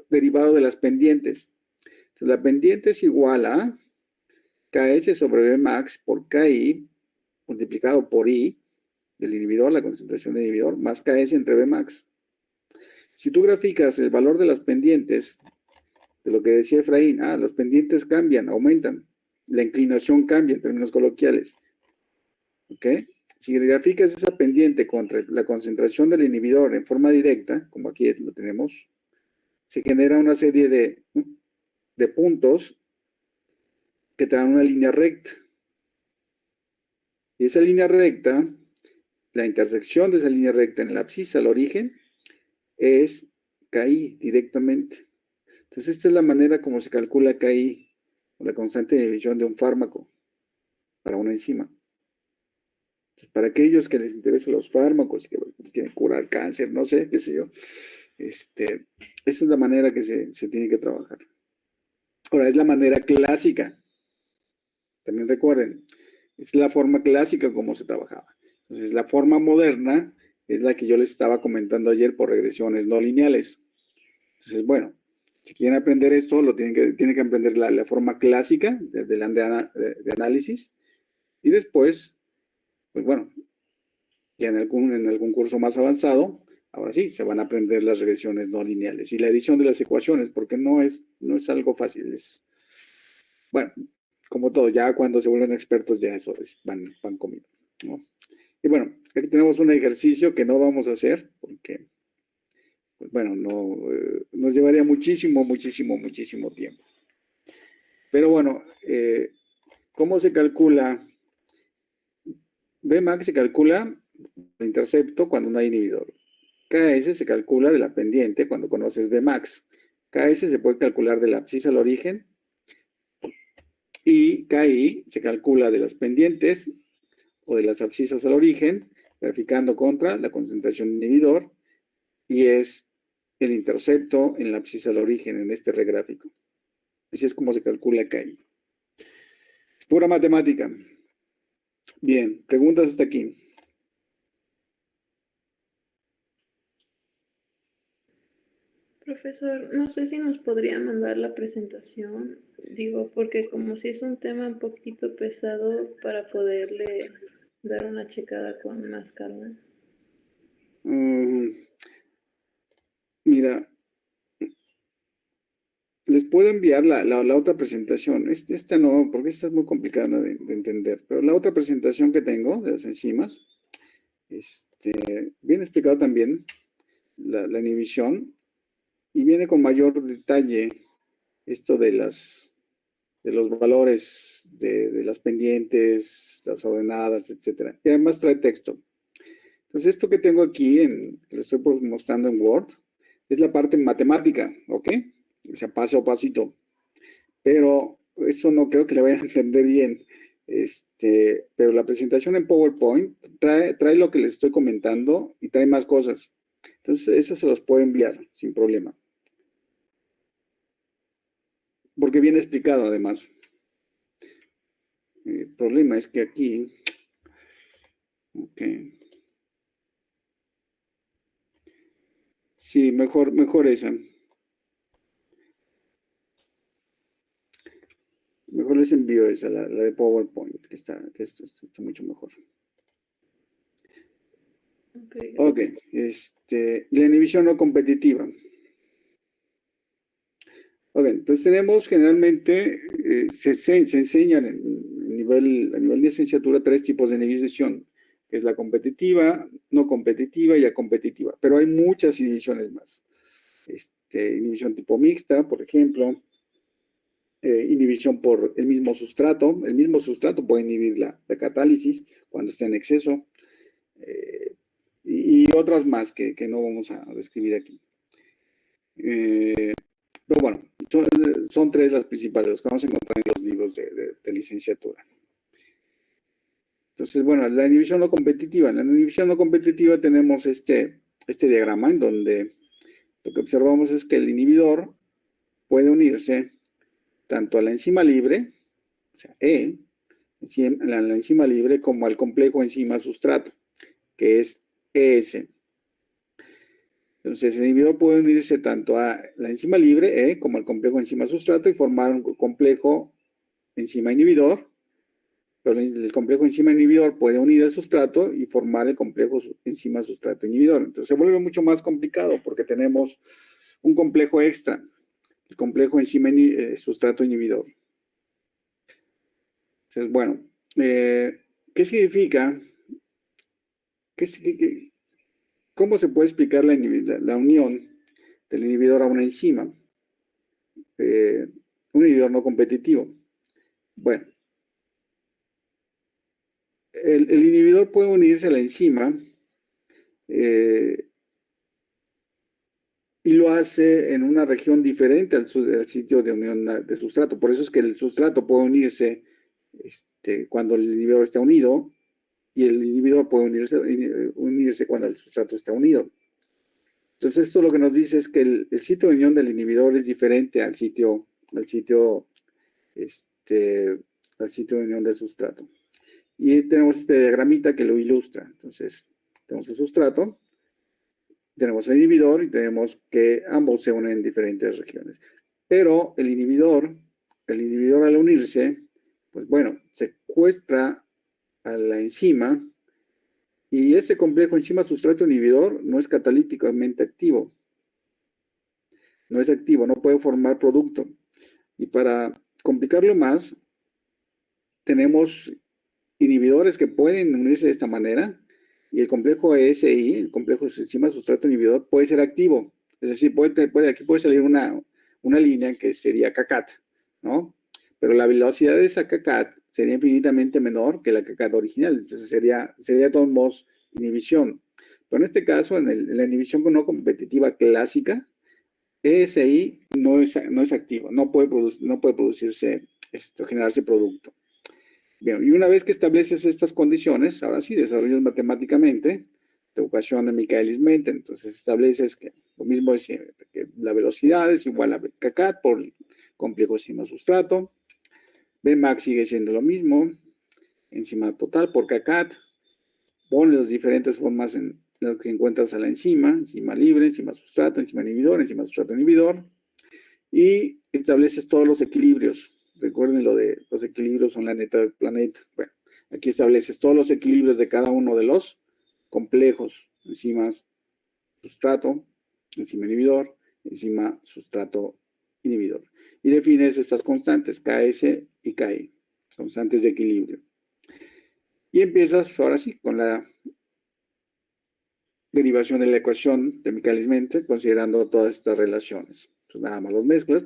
derivado de las pendientes. Entonces, la pendiente es igual a Ks sobre Vmax por Ki multiplicado por I del inhibidor, la concentración del inhibidor, más Ks entre Vmax. Si tú graficas el valor de las pendientes, de lo que decía Efraín, los pendientes cambian, aumentan, la inclinación cambia en términos coloquiales. ¿Ok? Si graficas esa pendiente contra la concentración del inhibidor en forma directa, como aquí lo tenemos, se genera una serie de puntos que te dan una línea recta. Y esa línea recta, la intersección de esa línea recta en la abscisa al origen, es KI directamente. Entonces, esta es la manera como se calcula KI, o la constante de inhibición de un fármaco para una enzima. Entonces, para aquellos que les interesan los fármacos, que quieren curar cáncer, no sé, qué sé yo, esta es la manera que se tiene que trabajar. Ahora, es la manera clásica. También recuerden, es la forma clásica como se trabajaba. Entonces, la forma moderna es la que yo les estaba comentando ayer por regresiones no lineales. Entonces, bueno, si quieren aprender esto, tienen que aprender la forma clásica de análisis, y después, pues bueno, ya en algún curso más avanzado, ahora sí, se van a aprender las regresiones no lineales y la edición de las ecuaciones, porque no es algo fácil. Bueno, como todo, ya cuando se vuelven expertos, ya eso van comiendo, ¿no? Y bueno, aquí tenemos un ejercicio que no vamos a hacer, porque, pues bueno, nos llevaría muchísimo tiempo. Pero bueno, ¿cómo se calcula? Vmax se calcula el intercepto cuando no hay inhibidor. Ks se calcula de la pendiente cuando conoces Vmax. Ks se puede calcular de la abscisa al origen. Y Ki se calcula de las pendientes o de las abscisas al origen, graficando contra la concentración de inhibidor, y es el intercepto en la abscisa al origen en este regráfico. Así es como se calcula Ki. Pura matemática. Bien, preguntas hasta aquí. Profesor, no sé si nos podría mandar la presentación, digo, porque como si es un tema un poquito pesado para poderle dar una checada con más calma. Mira, les puedo enviar la otra presentación. Esta no, porque esta es muy complicada de entender. Pero la otra presentación que tengo de las enzimas, viene explicado también la inhibición, y viene con mayor detalle esto de los valores de las pendientes, las ordenadas, etc. Y además trae texto. Entonces, esto que tengo aquí, que lo estoy mostrando en Word, es la parte matemática, ¿ok? O sea, paso a pasito. Pero eso no creo que le vayan a entender bien. Pero la presentación en PowerPoint trae lo que les estoy comentando y trae más cosas. Entonces, eso se los puedo enviar sin problema. Porque viene explicado además. El problema es que aquí, ok. Sí, mejor esa. Mejor les envío esa, la de PowerPoint, que está mucho mejor. Ok, Ok, la inhibición no competitiva. Ok, entonces tenemos generalmente, se enseñan a nivel de licenciatura 3 tipos de inhibición, que es la competitiva, no competitiva y acompetitiva, pero hay muchas inhibiciones más. Inhibición tipo mixta, por ejemplo, inhibición por el mismo sustrato puede inhibir la catálisis cuando está en exceso, y otras más que no vamos a describir aquí. Pero bueno, son tres las principales, las que vamos a encontrar en los libros de licenciatura. Entonces, bueno, la inhibición no competitiva. En la inhibición no competitiva tenemos este diagrama en donde lo que observamos es que el inhibidor puede unirse tanto a la enzima libre, o sea, la enzima libre, como al complejo enzima-sustrato, que es ES. Entonces, el inhibidor puede unirse tanto a la enzima libre, como al complejo enzima-sustrato, y formar un complejo enzima-inhibidor, pero el complejo enzima-inhibidor puede unir al sustrato y formar el complejo enzima-sustrato-inhibidor. Entonces, se vuelve mucho más complicado porque tenemos un complejo extra, el complejo enzima-sustrato-inhibidor. Entonces, bueno, ¿qué significa? ¿Cómo se puede explicar la unión del inhibidor a una enzima? Un inhibidor no competitivo. Bueno, el inhibidor puede unirse a la enzima y lo hace en una región diferente al sitio de unión de sustrato. Por eso es que el sustrato puede unirse cuando el inhibidor está unido, y el inhibidor puede unirse cuando el sustrato está unido. Entonces, esto lo que nos dice es que el sitio de unión del inhibidor es diferente al sitio de unión del sustrato. Y tenemos este diagramita que lo ilustra. Entonces, tenemos el sustrato, tenemos el inhibidor y tenemos que ambos se unen en diferentes regiones. Pero el inhibidor al unirse, pues bueno, secuestra a la enzima, y este complejo enzima-sustrato-inhibidor no es catalíticamente activo. No es activo, no puede formar producto. Y para complicarlo más, tenemos inhibidores que pueden unirse de esta manera, y el complejo ESI, el complejo enzima-sustrato-inhibidor, puede ser activo. Es decir, aquí puede salir una línea que sería CACAT, ¿no? Pero la velocidad de esa CACAT sería infinitamente menor que la CACAT original. Entonces sería de todos modos inhibición. Pero en este caso, en la inhibición no competitiva clásica, ESI no es activo, no puede producirse, generarse producto. Bien, y una vez que estableces estas condiciones, ahora sí, desarrollas matemáticamente tu ecuación de Michaelis-Menten. Entonces estableces que lo mismo es que la velocidad es igual a Kcat por complejo enzima-sustrato. Bmax sigue siendo lo mismo, enzima total por Kcat. Pones las diferentes formas en las que encuentras a la enzima libre, enzima-sustrato, enzima-inhibidor, enzima-sustrato-inhibidor, y estableces todos los equilibrios. Recuerden lo de los equilibrios son la neta del planeta. Bueno, aquí estableces todos los equilibrios de cada uno de los complejos, enzimas, sustrato, enzima inhibidor, enzima, sustrato, inhibidor. Y defines estas constantes, Ks y Ki, constantes de equilibrio. Y empiezas ahora sí con la derivación de la ecuación de Michaelis-Menten, considerando todas estas relaciones. Entonces nada más los mezclas,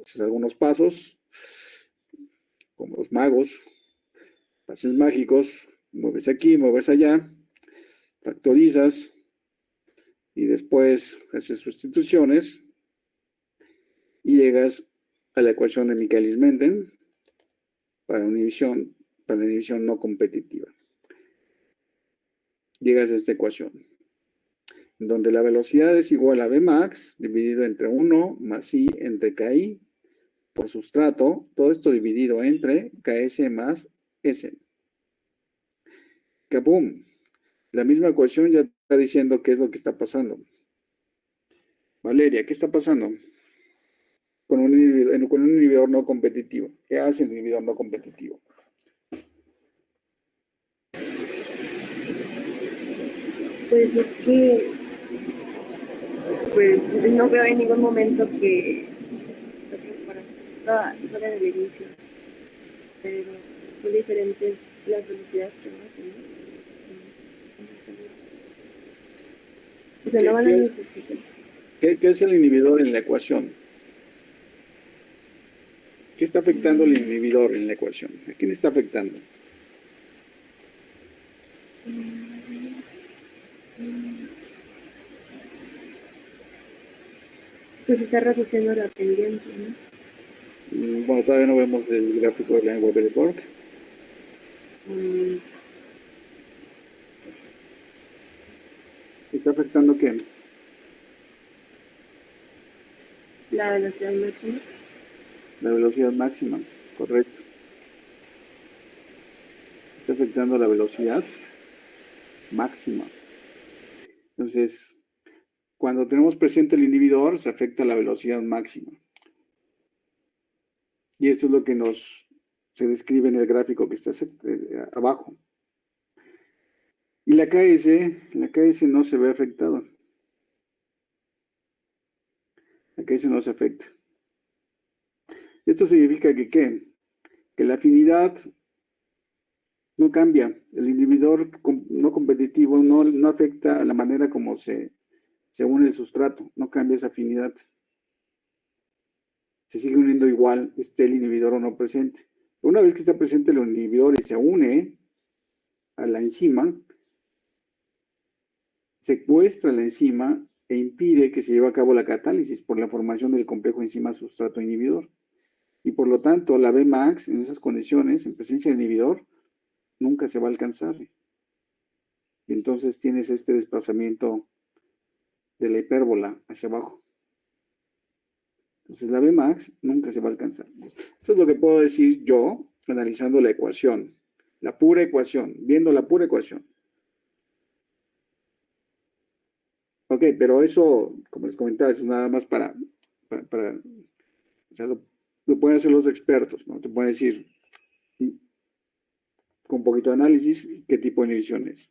haces algunos pasos, como los magos, pases mágicos, mueves aquí, mueves allá, factorizas, y después haces sustituciones y llegas a la ecuación de Michaelis-Menten para la inhibición no competitiva. Llegas a esta ecuación, donde la velocidad es igual a Vmax dividido entre 1 más I entre Ki por sustrato, todo esto dividido entre Ks más S. ¡Kabum! La misma ecuación ya está diciendo qué es lo que está pasando. Valeria, ¿qué está pasando con un inhibidor no competitivo? ¿Qué hace el inhibidor no competitivo? Pues es que pues no veo en ningún momento que la comparación fuera del inicio, pero son diferentes las velocidades que van a tener. O sea, no van a necesitar. ¿Qué es el inhibidor en la ecuación? ¿Qué está afectando el inhibidor en la ecuación? ¿A quién está afectando? Pues está reduciendo la pendiente, ¿no? Bueno, todavía no vemos el gráfico de la Weber-Borg. ¿Está afectando qué? La velocidad máxima. La velocidad máxima, correcto. Está afectando la velocidad máxima. Entonces, cuando tenemos presente el inhibidor, se afecta la velocidad máxima. Y esto es lo que se describe en el gráfico que está abajo. Y la KS no se ve afectada. La KS no se afecta. Esto significa que ¿qué? Que la afinidad no cambia. El inhibidor no competitivo no afecta la manera como se une el sustrato. No cambia esa afinidad. Se sigue uniendo igual, esté el inhibidor o no presente. Una vez que está presente el inhibidor y se une a la enzima, secuestra la enzima e impide que se lleve a cabo la catálisis por la formación del complejo enzima sustrato inhibidor. Y por lo tanto, la Bmax en esas condiciones, en presencia de inhibidor, nunca se va a alcanzar. Y entonces tienes este desplazamiento de la hipérbola hacia abajo. Entonces la Bmax nunca se va a alcanzar. Esto es lo que puedo decir yo analizando la ecuación, la pura ecuación, viendo la pura ecuación. Ok, pero eso, como les comentaba, es nada más para o sea, lo pueden hacer los expertos, ¿no? Te pueden decir, con un poquito de análisis, qué tipo de inhibición es.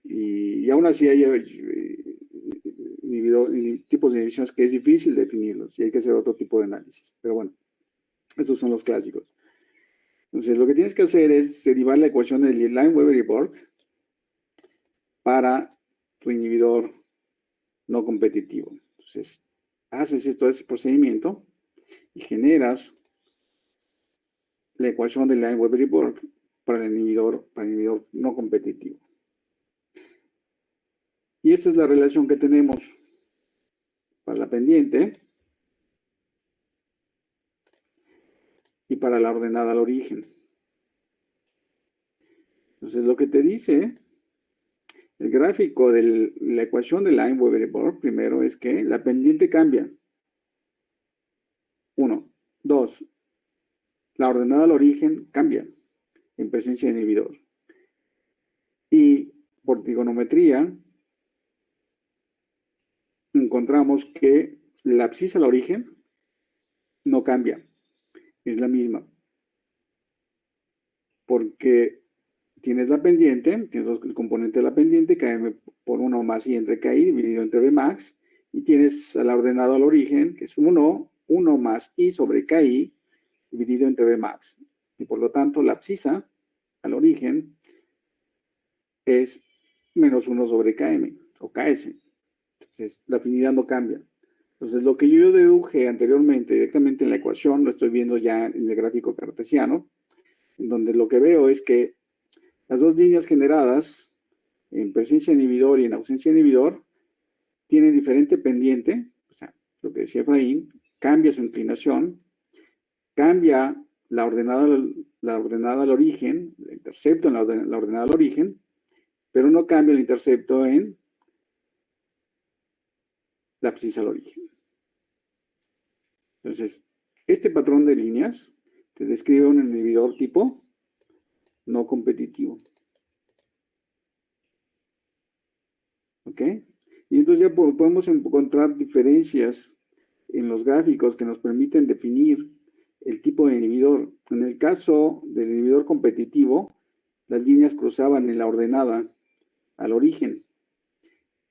Y aún así hay tipos de inhibiciones que es difícil definirlos y hay que hacer otro tipo de análisis. Pero bueno, estos son los clásicos. Entonces, lo que tienes que hacer es derivar la ecuación de Line, Weber y Borg para tu inhibidor no competitivo. Entonces, haces ese procedimiento y generas la ecuación de Line, Weber y Borg para el inhibidor no competitivo. Y esta es la relación que tenemos para la pendiente y para la ordenada al origen. Entonces, lo que te dice el gráfico de la ecuación de Line, Weber y Borg, primero es que la pendiente cambia. 1. 2. La ordenada al origen cambia en presencia de inhibidor. Y por trigonometría, encontramos que la abscisa al origen no cambia, es la misma. Porque tienes la pendiente, tienes el componente de la pendiente, km por 1 más i entre ki dividido entre Bmax, y tienes a la ordenada al origen, que es 1 más i sobre ki dividido entre Bmax. Y por lo tanto, la abscisa al origen es menos 1 sobre km, o ks. Entonces, la afinidad no cambia. Entonces, lo que yo deduje anteriormente directamente en la ecuación, lo estoy viendo ya en el gráfico cartesiano, en donde lo que veo es que las dos líneas generadas en presencia de inhibidor y en ausencia de inhibidor tienen diferente pendiente, o sea, lo que decía Efraín, cambia su inclinación, cambia la ordenada al origen, el intercepto en la ordenada al origen, pero no cambia el intercepto en la abscisa al origen. Entonces, este patrón de líneas te describe un inhibidor tipo no competitivo. ¿Ok? Y entonces ya podemos encontrar diferencias en los gráficos que nos permiten definir el tipo de inhibidor. En el caso del inhibidor competitivo, las líneas cruzaban en la ordenada al origen.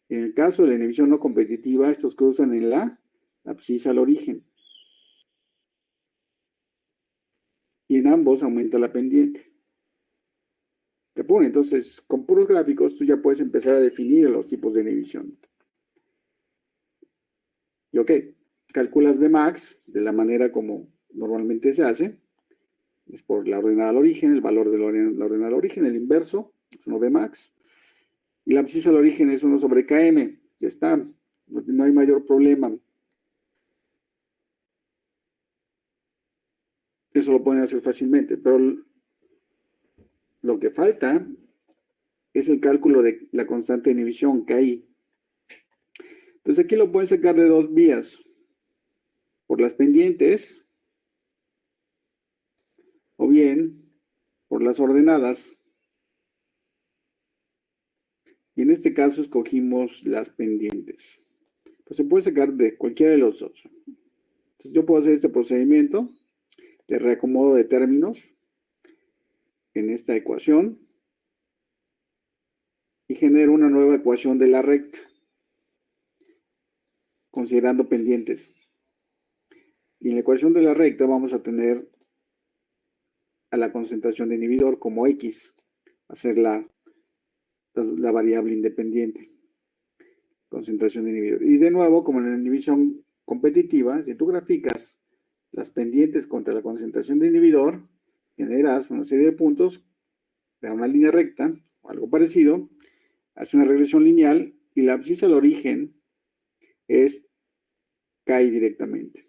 En el caso de la inhibición no competitiva, estos cruzan en la abscisa al origen. Y en ambos aumenta la pendiente. ¿Qué pone? Entonces, con puros gráficos, tú ya puedes empezar a definir los tipos de inhibición. Y ok, calculas Vmax de la manera como normalmente se hace. Es por la ordenada al origen, el valor de la ordenada al origen, el inverso, es 1 Vmax. Y la abscisa al origen es 1 sobre Km. Ya está, no hay mayor problema. Eso lo pueden hacer fácilmente, pero lo que falta es el cálculo de la constante de inhibición, KI. Entonces aquí lo pueden sacar de dos vías. Por las pendientes, o bien por las ordenadas. Y en este caso escogimos las pendientes. Pues se puede sacar de cualquiera de los dos. Entonces yo puedo hacer este procedimiento de reacomodo de términos en esta ecuación y genero una nueva ecuación de la recta, considerando pendientes. Y en la ecuación de la recta vamos a tener a la concentración de inhibidor como X, a ser la variable independiente. Concentración de inhibidor. Y de nuevo, como en la inhibición competitiva, si tú graficas las pendientes contra la concentración de inhibidor, generas una serie de puntos, de una línea recta, o algo parecido, hace una regresión lineal, y la abscisa al origen cae directamente.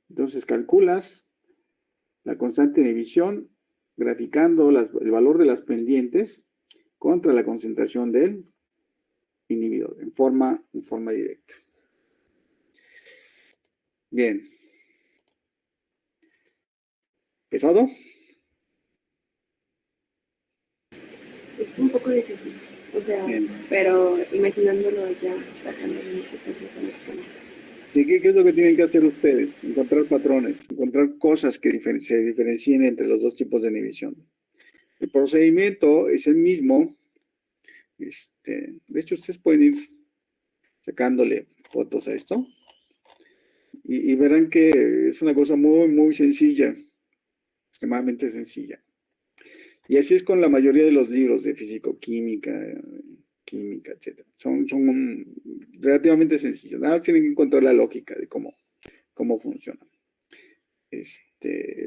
Entonces calculas la constante de inhibición graficando el valor de las pendientes contra la concentración del inhibidor en forma directa. Bien. ¿Pesado? Es un poco difícil, o sea, Bien. pero imaginándolo ya sacándole mucho peso con los temas. ¿Y qué es lo que tienen que hacer ustedes? Encontrar patrones, encontrar cosas que se diferencien entre los dos tipos de inhibición. El procedimiento es el mismo. De hecho, ustedes pueden ir sacándole fotos a esto y verán que es una cosa muy, muy sencilla, extremadamente sencilla. Y así es con la mayoría de los libros de físico-química, química, etc. Son relativamente sencillos. Nada más tienen que encontrar la lógica de cómo funciona.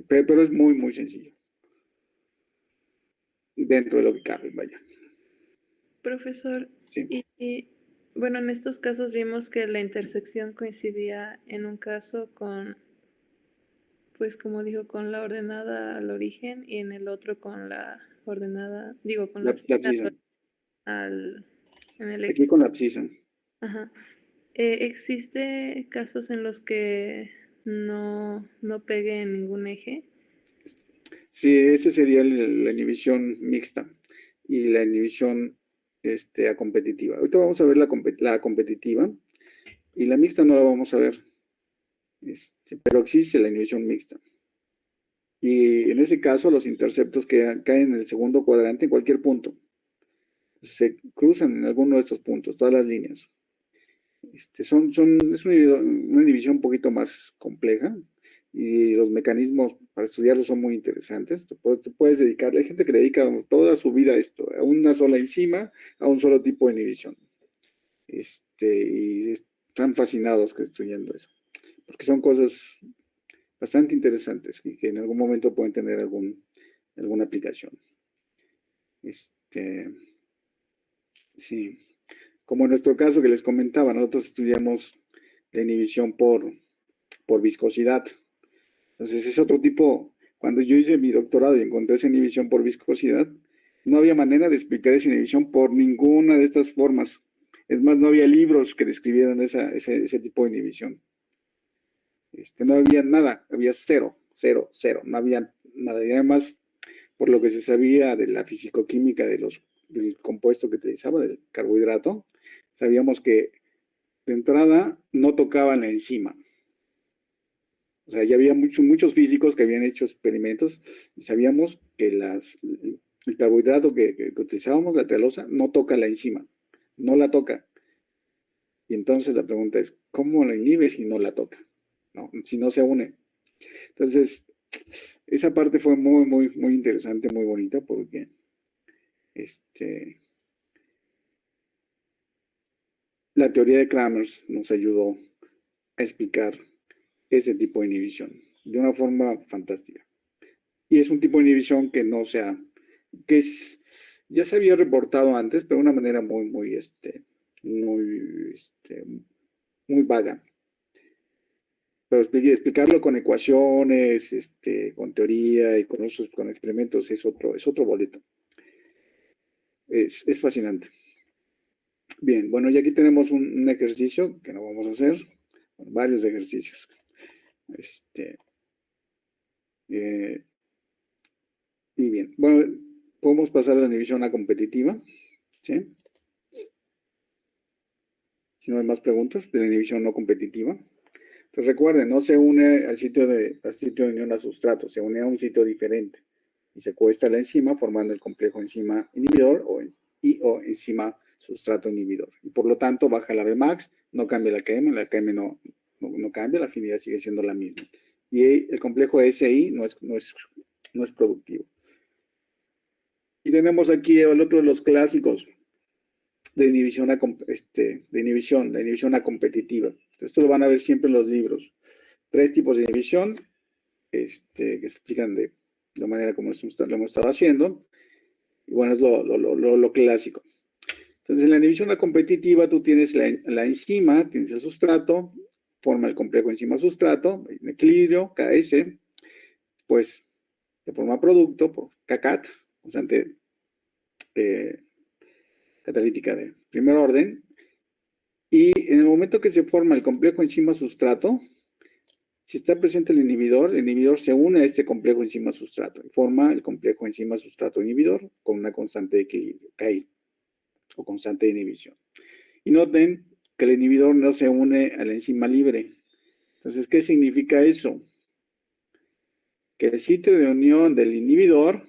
Pero es muy, muy sencillo. Dentro de lo que cabe, vaya. Profesor, Sí. bueno, en estos casos vimos que la intersección coincidía en un caso con, pues como dijo, con la ordenada al origen y en el otro con la ordenada, digo, con la abscisa. en el Aquí X. con la abscisa. Ajá. ¿Existe casos en los que no pegue en ningún eje? Sí, esa sería la inhibición mixta y la inhibición a competitiva. Ahorita vamos a ver la competitiva y la mixta no la vamos a ver. Pero existe la inhibición mixta. Y en ese caso los interceptos caen en el segundo cuadrante en cualquier punto. Se cruzan en alguno de estos puntos, todas las líneas. Es una inhibición un poquito más compleja y los mecanismos para estudiarlo son muy interesantes. Te puedes dedicar, hay gente que dedica toda su vida a esto, a una sola enzima, a un solo tipo de inhibición. Y están fascinados estudiando eso, porque son cosas bastante interesantes y que en algún momento pueden tener alguna aplicación. Sí. Como en nuestro caso que les comentaba, nosotros estudiamos la inhibición por viscosidad. Entonces es otro tipo, cuando yo hice mi doctorado y encontré esa inhibición por viscosidad, no había manera de explicar esa inhibición por ninguna de estas formas. Es más, no había libros que describieran ese tipo de inhibición. No había nada, había cero, no había nada. Y además, por lo que se sabía de la fisicoquímica del compuesto que utilizaba, del carbohidrato, sabíamos que de entrada no tocaban la enzima. O sea, ya había muchos físicos que habían hecho experimentos y sabíamos que el carbohidrato que utilizábamos, la tealosa, no toca la enzima, no la toca. Y entonces la pregunta es, ¿cómo la inhibe si no la toca? ¿No? Si no se une. Entonces, esa parte fue muy interesante, muy bonita, porque la teoría de Kramers nos ayudó a explicar ese tipo de inhibición de una forma fantástica. Y es un tipo de inhibición que ya se había reportado antes, pero de una manera muy vaga. Pero explicarlo con ecuaciones, con teoría y con experimentos es otro boleto. Es fascinante. Bien, bueno, y aquí tenemos un ejercicio que no vamos a hacer, varios ejercicios. Y bien, bueno, podemos pasar a la inhibición A competitiva, ¿sí? Si no hay más preguntas, de la inhibición no competitiva. Entonces recuerden, no se une al sitio de unión a sustrato, se une a un sitio diferente y se cuesta la enzima formando el complejo enzima inhibidor o enzima sustrato inhibidor. Y por lo tanto baja la Bmax, no cambia la KM no cambia, la afinidad sigue siendo la misma. Y el complejo SI no es productivo. Y tenemos aquí el otro de los clásicos de inhibición la inhibición A competitiva. Esto lo van a ver siempre en los libros. 3 tipos de inhibición que se explican de la manera como lo hemos estado haciendo. Y bueno, es lo clásico. Entonces, en la inhibición A competitiva, tú tienes la enzima, tienes el sustrato, forma el complejo enzima-sustrato, en equilibrio, KS, pues se forma producto por KCAT, constante catalítica de primer orden, y en el momento que se forma el complejo enzima-sustrato, si está presente el inhibidor se une a este complejo enzima-sustrato y forma el complejo enzima-sustrato inhibidor con una constante de equilibrio, KI, o constante de inhibición. Y noten que el inhibidor no se une a la enzima libre. Entonces, ¿qué significa eso? Que el sitio de unión del inhibidor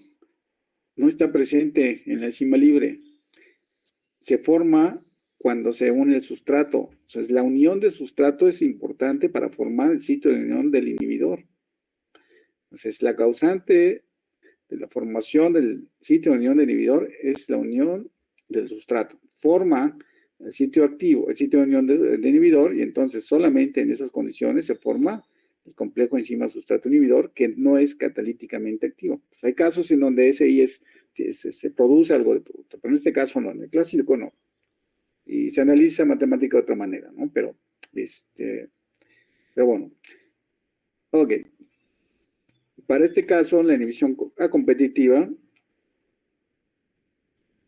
no está presente en la enzima libre. Se forma cuando se une el sustrato. Entonces, la unión de sustrato es importante para formar el sitio de unión del inhibidor. Entonces, la causante de la formación del sitio de unión del inhibidor es la unión del sustrato. Forma el sitio activo, el sitio de unión del inhibidor, y entonces solamente en esas condiciones se forma el complejo enzima sustrato inhibidor que no es catalíticamente activo. Pues hay casos en donde SI se produce algo de producto, pero en este caso no, en el clásico no. Y se analiza matemática de otra manera, ¿no? Pero bueno. Ok. Para este caso, la inhibición A competitiva,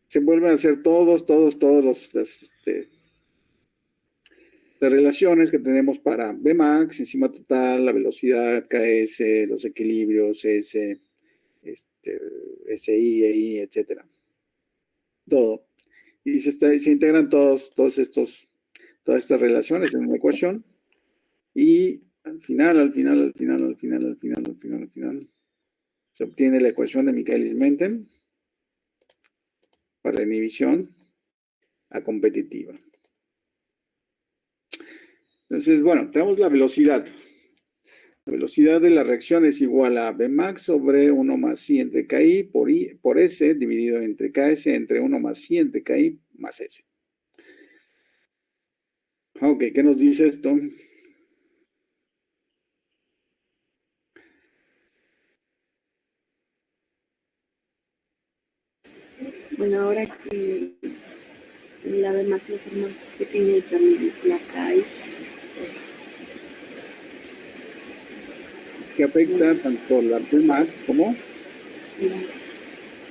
se vuelven a hacer todas las relaciones que tenemos para Bmax, enzima total, la velocidad, KS, los equilibrios, SI, EI, etcétera. Todo. Y se integran todas estas relaciones en una ecuación. Y al final, se obtiene la ecuación de Michaelis-Menten para la inhibición A competitiva. Entonces, bueno, tenemos la velocidad. La velocidad de la reacción es igual a Bmax sobre 1 más I entre KI por S dividido entre KS entre 1 más I entre KI más S. Ok, ¿qué nos dice esto? Bueno, ahora que la Bmax va a ser más pequeña y también la KI, Que afecta tanto la Bmax como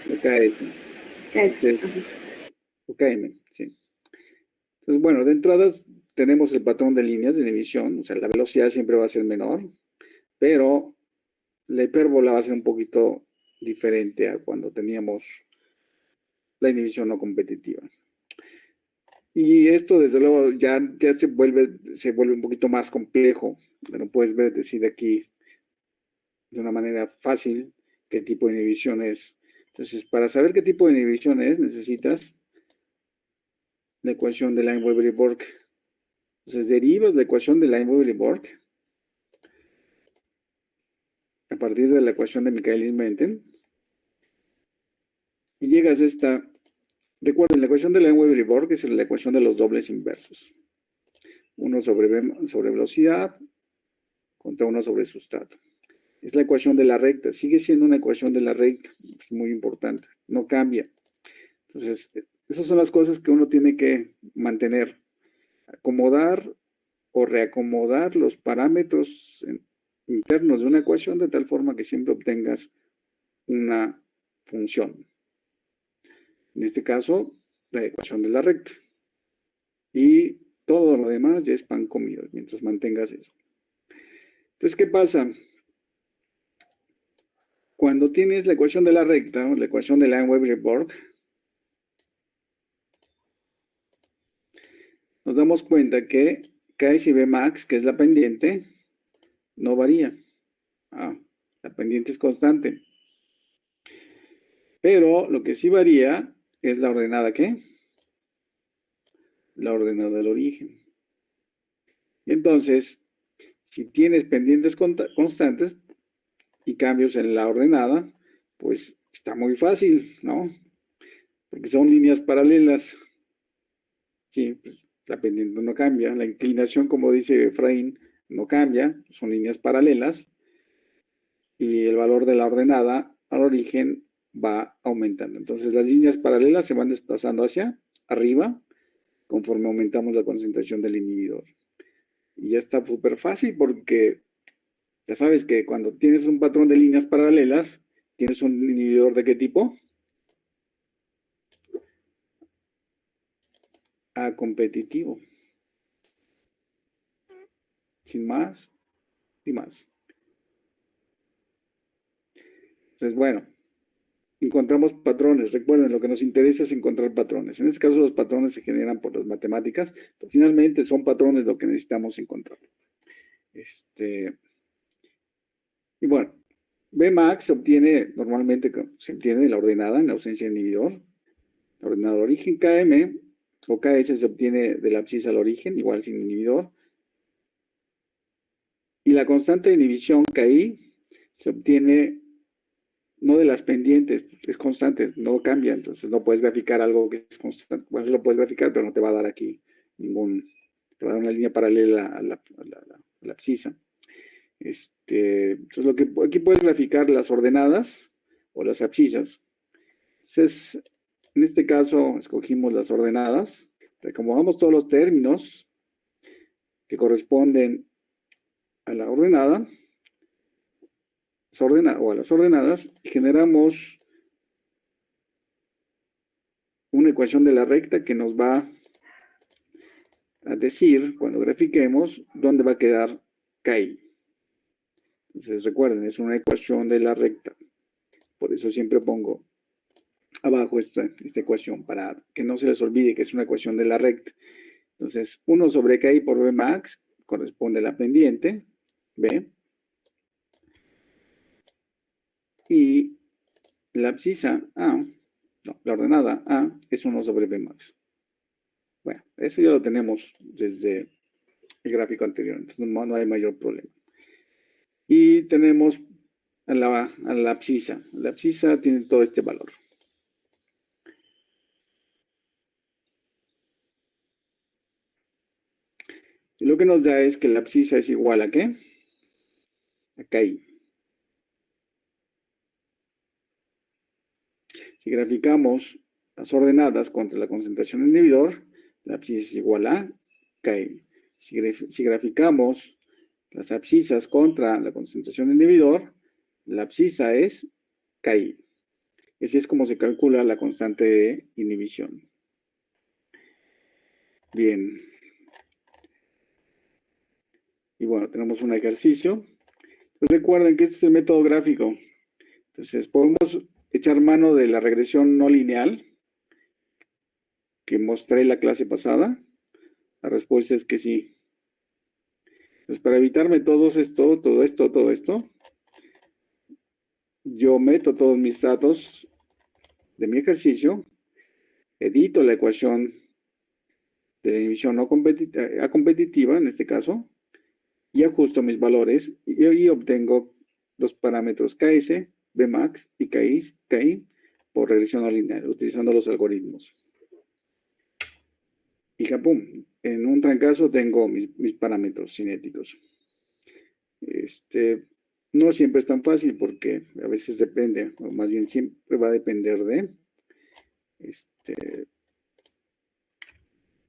la KS. O KM, sí. Entonces, bueno, de entrada tenemos el patrón de líneas de inhibición, o sea, la velocidad siempre va a ser menor, pero la hipérbola va a ser un poquito diferente a cuando teníamos la inhibición no competitiva. Y esto, desde luego, ya se vuelve un poquito más complejo. Bueno, puedes decir aquí de una manera fácil qué tipo de inhibición es. Entonces, para saber qué tipo de inhibición es, necesitas la ecuación de Lineweaver-Borg. Entonces, derivas la ecuación de Lineweaver-Borg a partir de la ecuación de Michaelis-Menten y llegas a esta. Recuerden, la ecuación de Lineweaver-Borg es la ecuación de los dobles inversos. Uno sobre velocidad contra uno sobre sustrato. Es la ecuación de la recta. Sigue siendo una ecuación de la recta. Es muy importante. No cambia. Entonces, esas son las cosas que uno tiene que mantener. Acomodar o reacomodar los parámetros internos de una ecuación de tal forma que siempre obtengas una función. En este caso, la ecuación de la recta. Y todo lo demás ya es pan comido, mientras mantengas eso. Entonces, ¿qué pasa? Cuando tienes la ecuación de la recta, o la ecuación de Lineweaver-Borg, nos damos cuenta que K y B max, que es la pendiente, no varía. La pendiente es constante. Pero lo que sí varía es la ordenada, ¿qué? La ordenada del origen. Y entonces, si tienes pendientes constantes y cambios en la ordenada, pues está muy fácil, ¿no? Porque son líneas paralelas. Sí, pues la pendiente no cambia. La inclinación, como dice Efraín, no cambia. Son líneas paralelas. Y el valor de la ordenada al origen va aumentando. Entonces las líneas paralelas se van desplazando hacia arriba conforme aumentamos la concentración del inhibidor. Y ya está súper fácil porque ya sabes que cuando tienes un patrón de líneas paralelas, tienes un inhibidor ¿de qué tipo? A competitivo. Sin más y más. Entonces, bueno, encontramos patrones. Recuerden, lo que nos interesa es encontrar patrones. En este caso, los patrones se generan por las matemáticas, pero finalmente son patrones lo que necesitamos encontrar. Y bueno, Bmax se obtiene normalmente, se obtiene de la ordenada en ausencia de inhibidor. La ordenada al origen Km o Ks se obtiene de la abscisa al origen, igual sin inhibidor. Y la constante de inhibición Ki se obtiene no de las pendientes, es constante, no cambia, entonces no puedes graficar algo que es constante. Bueno, lo puedes graficar, pero no te va a dar aquí te va a dar una línea paralela a la abscisa. Entonces, aquí puedes graficar las ordenadas o las abscisas. Entonces, en este caso, escogimos las ordenadas, reacomodamos todos los términos que corresponden a la ordenada, o a las ordenadas, y generamos una ecuación de la recta que nos va a decir, cuando grafiquemos, dónde va a quedar Ki. Entonces, recuerden, es una ecuación de la recta. Por eso siempre pongo abajo esta ecuación, para que no se les olvide que es una ecuación de la recta. Entonces, 1 sobre Ki por B max corresponde a la pendiente, B. Y la abscisa A, la ordenada A, es 1 sobre B max. Bueno, eso ya lo tenemos desde el gráfico anterior, entonces no hay mayor problema. Y tenemos a la abscisa. La abscisa tiene todo este valor. Y lo que nos da es que la abscisa es igual a ¿qué? A Ki. Si graficamos las ordenadas contra la concentración del inhibidor, la abscisa es igual a Ki. Si graficamos las abscisas contra la concentración del inhibidor, la abscisa es Ki. Así es como se calcula la constante de inhibición. Bien. Y bueno, tenemos un ejercicio. Pues recuerden que este es el método gráfico. Entonces, podemos echar mano de la regresión no lineal que mostré la clase pasada. La respuesta es que sí. Entonces, para evitarme todo esto, yo meto todos mis datos de mi ejercicio, edito la ecuación de la inhibición no competitiva, en este caso, y ajusto mis valores y obtengo los parámetros KS, Bmax y KI por regresión no lineal, utilizando los algoritmos. Y ¡pum! En un trancazo tengo mis parámetros cinéticos. No siempre es tan fácil porque a veces depende, o más bien siempre va a depender de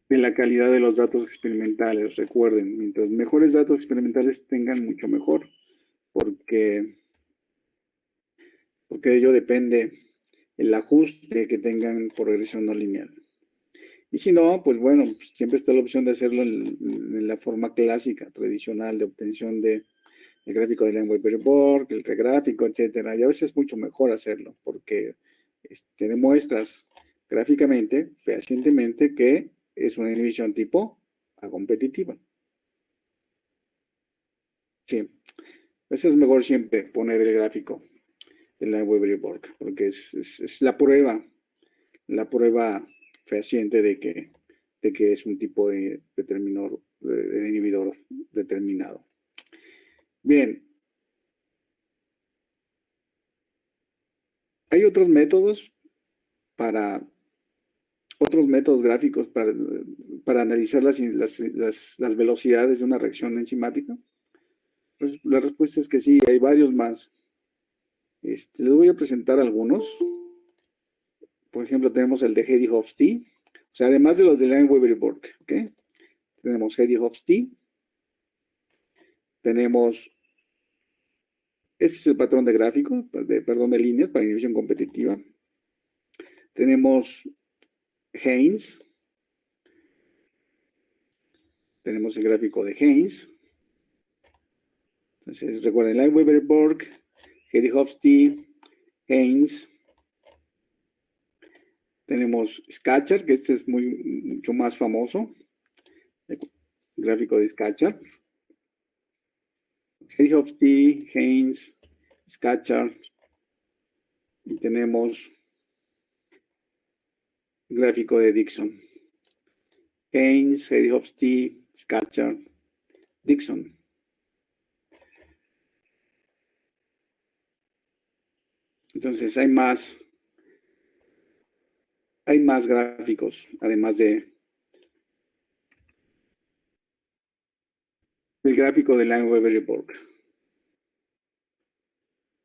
la calidad de los datos experimentales. Recuerden, mientras mejores datos experimentales tengan, mucho mejor, porque de ello depende el ajuste que tengan por regresión no lineal. Y si no, pues bueno, siempre está la opción de hacerlo en la forma clásica, tradicional, de obtención del gráfico de Lenz-Weber-Borg, el regráfico, etcétera. Y a veces es mucho mejor hacerlo, porque demuestras gráficamente, fehacientemente, que es una inhibición tipo acompetitiva. Sí, a veces es mejor siempre poner el gráfico de Lenz-Weber-Borg, porque es la prueba fehaciente de que es un tipo de inhibidor determinado. Bien. Hay otros métodos gráficos para analizar las velocidades de una reacción enzimática. Pues, la respuesta es que sí, hay varios más. Les voy a presentar algunos. Por ejemplo, tenemos el de Hedy-Hofstee. O sea, además de los de Lenz-Weber-Borg, ¿ok? Tenemos Hedy-Hofstee. Tenemos, este es el patrón de gráficos, de líneas para inhibición competitiva. Tenemos Haynes. Tenemos el gráfico de Haynes. Entonces, recuerden, Lenz-Weber-Borg, Hedy-Hofstee, Haynes. Tenemos Scatchard, que este es mucho más famoso. El gráfico de Scatchard. Hedy-Hofstee, Haynes, Scatchard. Y tenemos el gráfico de Dickson. Haynes, Hedy-Hofstee, Scatchard, Dickson. Entonces hay más gráficos, además del gráfico de Lenz-Weber-Borg.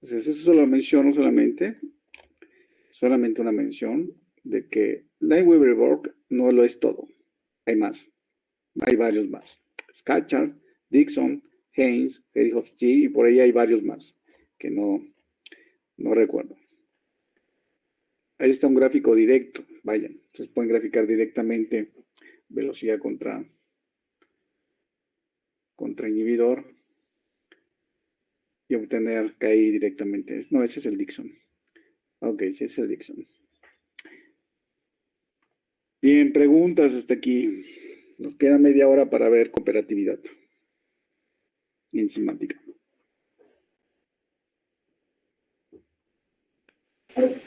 Entonces, eso solo menciono solamente una mención de que Lenz-Weber-Borg no lo es todo. Hay más. Hay varios más. Scatchard, Dickson, Haynes, Hedy-Hofstee, y por ahí hay varios más que no recuerdo. Ahí está un gráfico directo. Vayan, entonces pueden graficar directamente velocidad contra inhibidor y obtener KI directamente. No, ese es el Dickson. Ok, sí, es el Dickson. Bien, preguntas hasta aquí. Nos queda media hora para ver cooperatividad enzimática.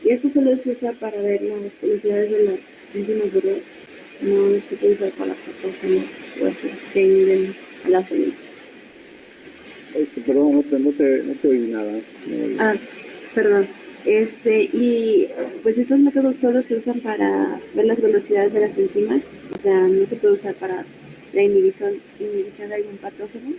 Y esto solo se usa para ver las velocidades de las enzimas, ¿verdad? No se puede usar para patógenos o así, que inhiben a la salud. Perdón, no te oí nada. Perdón. Y pues estos métodos solo se usan para ver las velocidades de las enzimas, o sea, no se puede usar para la inhibición de algún patógeno.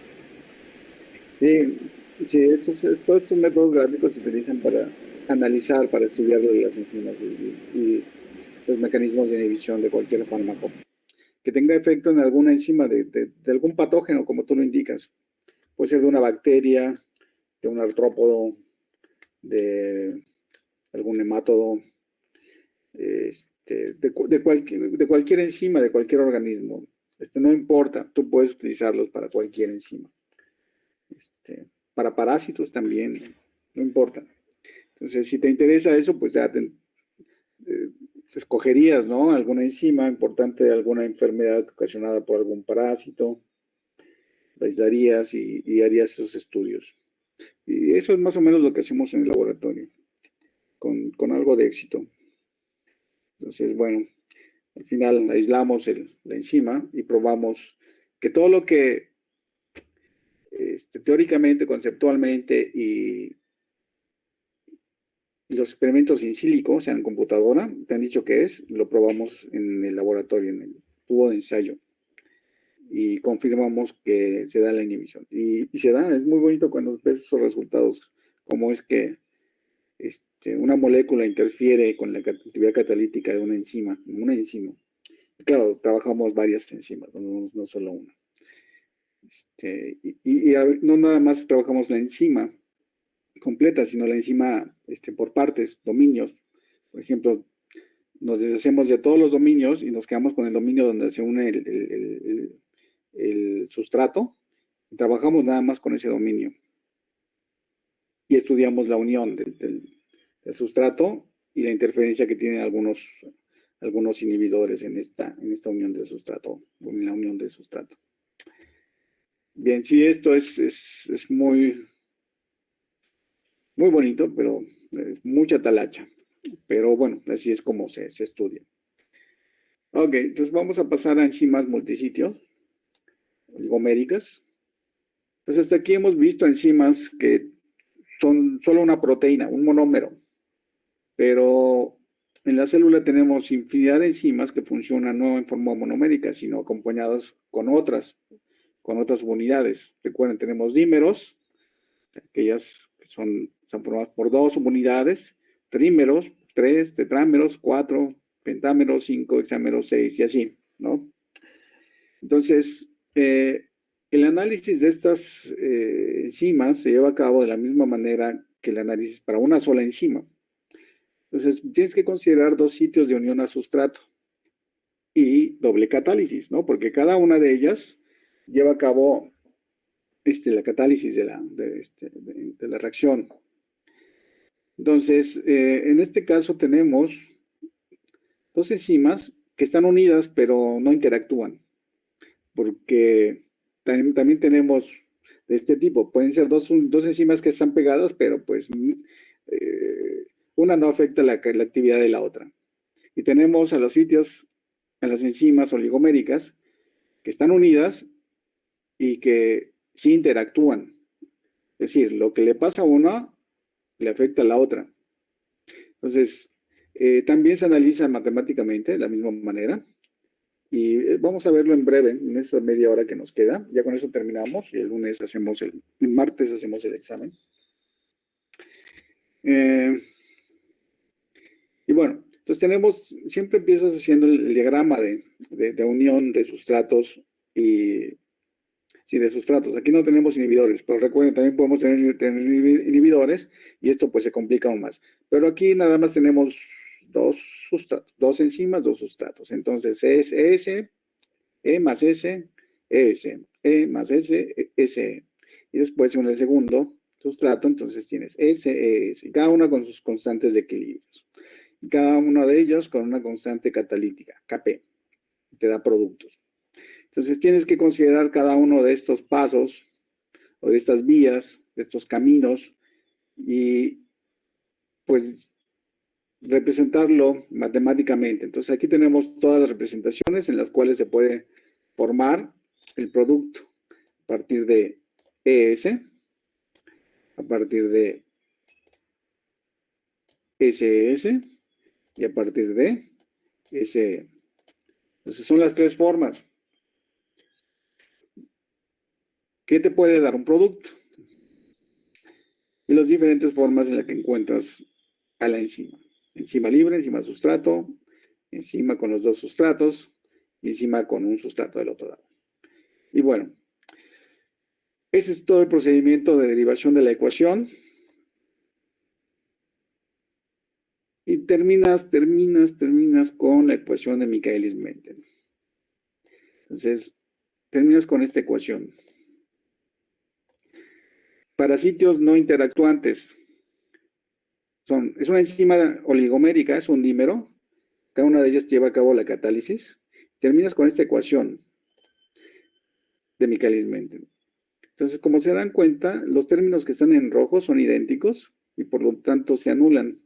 Sí, todos estos métodos gráficos se utilizan para analizar, para estudiar las enzimas y los mecanismos de inhibición de cualquier fármaco que tenga efecto en alguna enzima de algún patógeno, como tú lo indicas. Puede ser de una bacteria, de un artrópodo, de algún nemátodo, de cualquier enzima, de cualquier organismo. No importa, tú puedes utilizarlos para cualquier enzima. Para parásitos también, no importa. Entonces, si te interesa eso, pues ya escogerías, ¿no? Alguna enzima importante de alguna enfermedad ocasionada por algún parásito, la aislarías y harías esos estudios. Y eso es más o menos lo que hacemos en el laboratorio, con algo de éxito. Entonces, bueno, al final aislamos la enzima y probamos que todo lo que teóricamente, conceptualmente y los experimentos in silico, o sea, en computadora, te han dicho que es, lo probamos en el laboratorio, en el tubo de ensayo. Y confirmamos que se da la inhibición. Y se da, es muy bonito cuando ves esos resultados, como es que una molécula interfiere con la actividad catalítica de una enzima. Claro, trabajamos varias enzimas, no solo una. No nada más trabajamos la enzima completa, sino la enzima por partes, dominios. Por ejemplo, nos deshacemos de todos los dominios y nos quedamos con el dominio donde se une el sustrato. Y trabajamos nada más con ese dominio. Y estudiamos la unión del sustrato y la interferencia que tienen algunos inhibidores en esta unión del sustrato, en la unión del sustrato. Bien, sí, esto es muy, muy bonito, pero es mucha talacha. Pero bueno, así es como se estudia. Ok, entonces vamos a pasar a enzimas multisitios, oligoméricas. Entonces hasta aquí hemos visto enzimas que son solo una proteína, un monómero. Pero en la célula tenemos infinidad de enzimas que funcionan no en forma monomérica, sino acompañadas con otras unidades. Recuerden, tenemos dímeros, aquellas que están formadas por 2 unidades, trímeros, 3, tetrámeros, 4, pentámeros, 5, hexámeros, 6 y así, ¿no? Entonces, el análisis de estas enzimas se lleva a cabo de la misma manera que el análisis para una sola enzima. Entonces, tienes que considerar 2 sitios de unión a sustrato y doble catálisis, ¿no? Porque cada una de ellas lleva a cabo la catálisis de la reacción. Entonces, en este caso tenemos 2 enzimas que están unidas, pero no interactúan. Porque también tenemos de este tipo. Pueden ser dos enzimas que están pegadas, pero pues una no afecta la actividad de la otra. Y tenemos a las enzimas oligoméricas que están unidas y que sí interactúan. Es decir, lo que le pasa a una le afecta a la otra. Entonces, también se analiza matemáticamente de la misma manera. Y vamos a verlo en breve, en esta media hora que nos queda. Ya con eso terminamos y el martes hacemos el examen. Y bueno, entonces siempre empiezas haciendo el diagrama de unión de sustratos de sustratos. Aquí no tenemos inhibidores, pero recuerden, también podemos tener inhibidores y esto pues se complica aún más. Pero aquí nada más tenemos 2 sustratos, 2 enzimas, 2 sustratos. Entonces es S, E más S, ES, E más S, SE. Y después en el segundo sustrato, entonces tienes SES, y cada una con sus constantes de equilibrios. Y cada una de ellas con una constante catalítica, Kp, te da productos. Entonces tienes que considerar cada uno de estos pasos, o de estas vías, de estos caminos, y pues representarlo matemáticamente. Entonces aquí tenemos todas las representaciones en las cuales se puede formar el producto a partir de ES, a partir de SS y a partir de SE. Entonces son las 3 formas. ¿Qué te puede dar un producto? Y las diferentes formas en las que encuentras a la enzima. Enzima libre, enzima sustrato, enzima con los 2 sustratos y enzima con un sustrato del otro lado. Y bueno, ese es todo el procedimiento de derivación de la ecuación. Y terminas con la ecuación de Michaelis-Menten. Entonces, terminas con esta ecuación. Para sitios no interactuantes, es una enzima oligomérica, es un dímero. Cada una de ellas lleva a cabo la catálisis. Terminas con esta ecuación de Michaelis-Menten. Entonces, como se dan cuenta, los términos que están en rojo son idénticos y por lo tanto se anulan.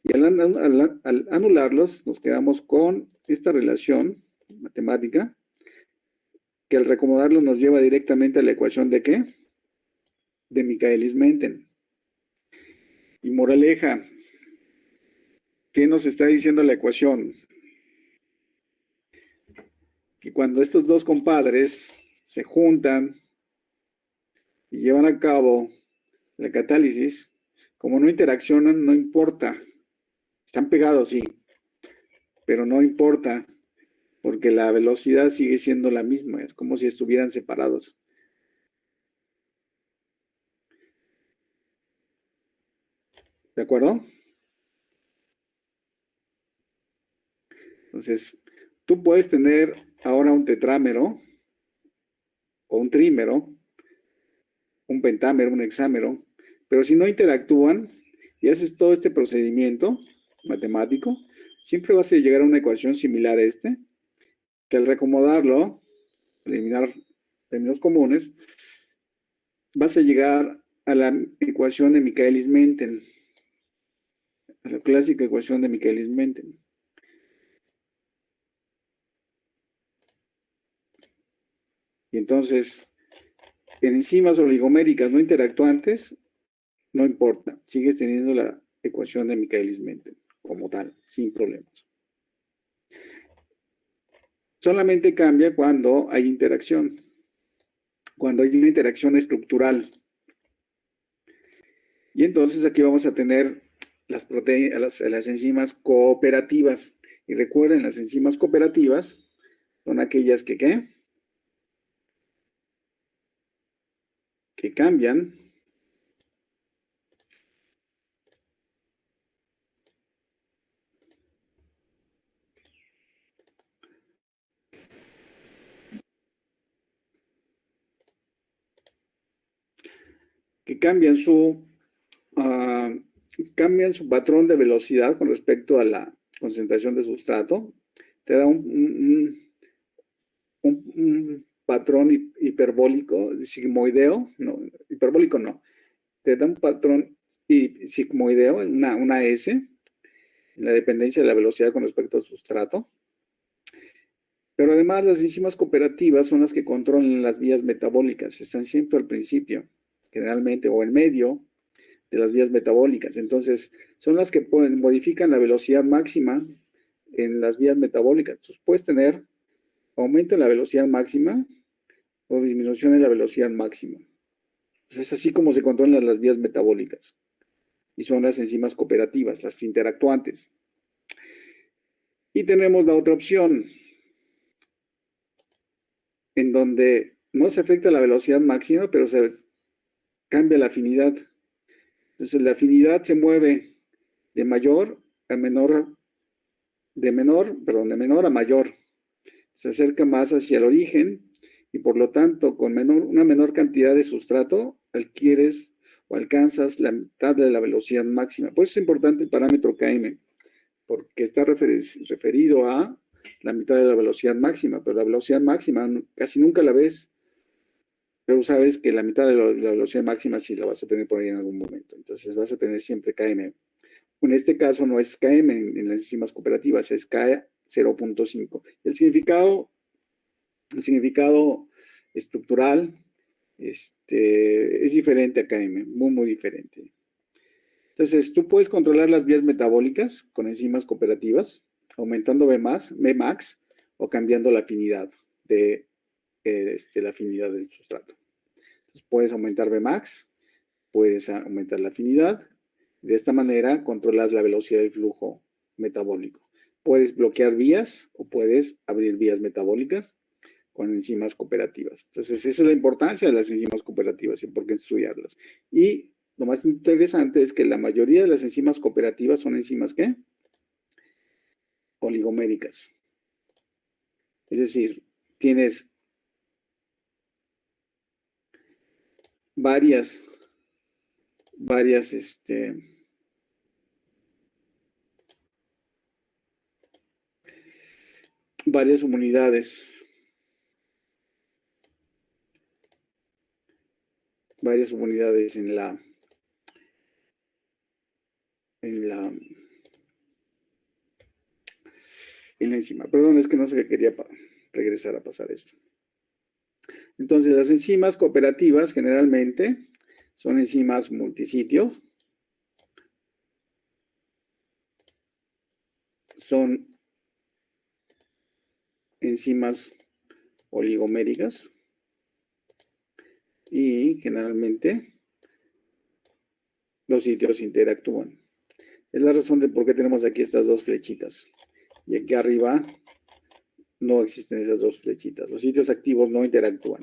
Y al anularlos, nos quedamos con esta relación matemática que al recomodarlo nos lleva directamente a la ecuación de ¿qué? De Michaelis-Menten. Y moraleja, ¿qué nos está diciendo la ecuación? Que cuando estos dos compadres se juntan y llevan a cabo la catálisis, como no interaccionan, no importa. Están pegados, sí, pero no importa, porque la velocidad sigue siendo la misma, es como si estuvieran separados. ¿De acuerdo? Entonces, tú puedes tener ahora un tetrámero, o un trímero, un pentámero, un hexámero, pero si no interactúan y haces todo este procedimiento matemático, siempre vas a llegar a una ecuación similar a este, que al recomodarlo, eliminar términos comunes, vas a llegar a la ecuación de Michaelis-Menten, a la clásica ecuación de Michaelis-Menten. Y entonces, en enzimas oligoméricas no interactuantes, no importa, sigues teniendo la ecuación de Michaelis-Menten como tal, sin problemas. Solamente cambia cuando hay interacción, cuando hay una interacción estructural. Y entonces aquí vamos a tener las enzimas cooperativas. Y recuerden, las enzimas cooperativas son aquellas que ¿qué? Que cambian cambian su patrón de velocidad con respecto a la concentración de sustrato. Te da un patrón hiperbólico, sigmoideo, no, hiperbólico no, te da un patrón sigmoideo, una S, en la dependencia de la velocidad con respecto al sustrato. Pero además las enzimas cooperativas son las que controlan las vías metabólicas, están siempre al principio, generalmente, o en medio de las vías metabólicas. Entonces, son las que modifican la velocidad máxima en las vías metabólicas. Entonces, puedes tener aumento en la velocidad máxima o disminución en la velocidad máxima. Entonces, es así como se controlan las vías metabólicas. Y son las enzimas cooperativas, las interactuantes. Y tenemos la otra opción, en donde no se afecta la velocidad máxima, pero se cambia la afinidad. Entonces, la afinidad se mueve de menor a mayor. Se acerca más hacia el origen y por lo tanto, con una menor cantidad de sustrato, adquieres o alcanzas la mitad de la velocidad máxima. Por eso es importante el parámetro Km, porque está referido a la mitad de la velocidad máxima, pero la velocidad máxima casi nunca la ves, pero sabes que la mitad de la velocidad máxima sí la vas a tener por ahí en algún momento. Entonces vas a tener siempre Km. En este caso no es Km en las enzimas cooperativas, es K 0.5. El significado estructural es diferente a Km, muy, muy diferente. Entonces, tú puedes controlar las vías metabólicas con enzimas cooperativas, aumentando Vmax o cambiando la afinidad la afinidad del sustrato. Entonces, puedes aumentar Vmax, puedes aumentar la afinidad. De esta manera, controlas la velocidad del flujo metabólico. Puedes bloquear vías o puedes abrir vías metabólicas con enzimas cooperativas. Entonces, esa es la importancia de las enzimas cooperativas y por qué estudiarlas. Y lo más interesante es que la mayoría de las enzimas cooperativas son enzimas ¿qué? Oligoméricas. Es decir, tienes varias varias subunidades. Varias subunidades en la enzima. Perdón, es que no sé qué quería regresar a pasar esto. Entonces, las enzimas cooperativas generalmente son enzimas multisitio. Son enzimas oligoméricas. Y generalmente los sitios interactúan. Es la razón de por qué tenemos aquí estas dos flechitas. Y aquí arriba no existen esas dos flechitas. Los sitios activos no interactúan.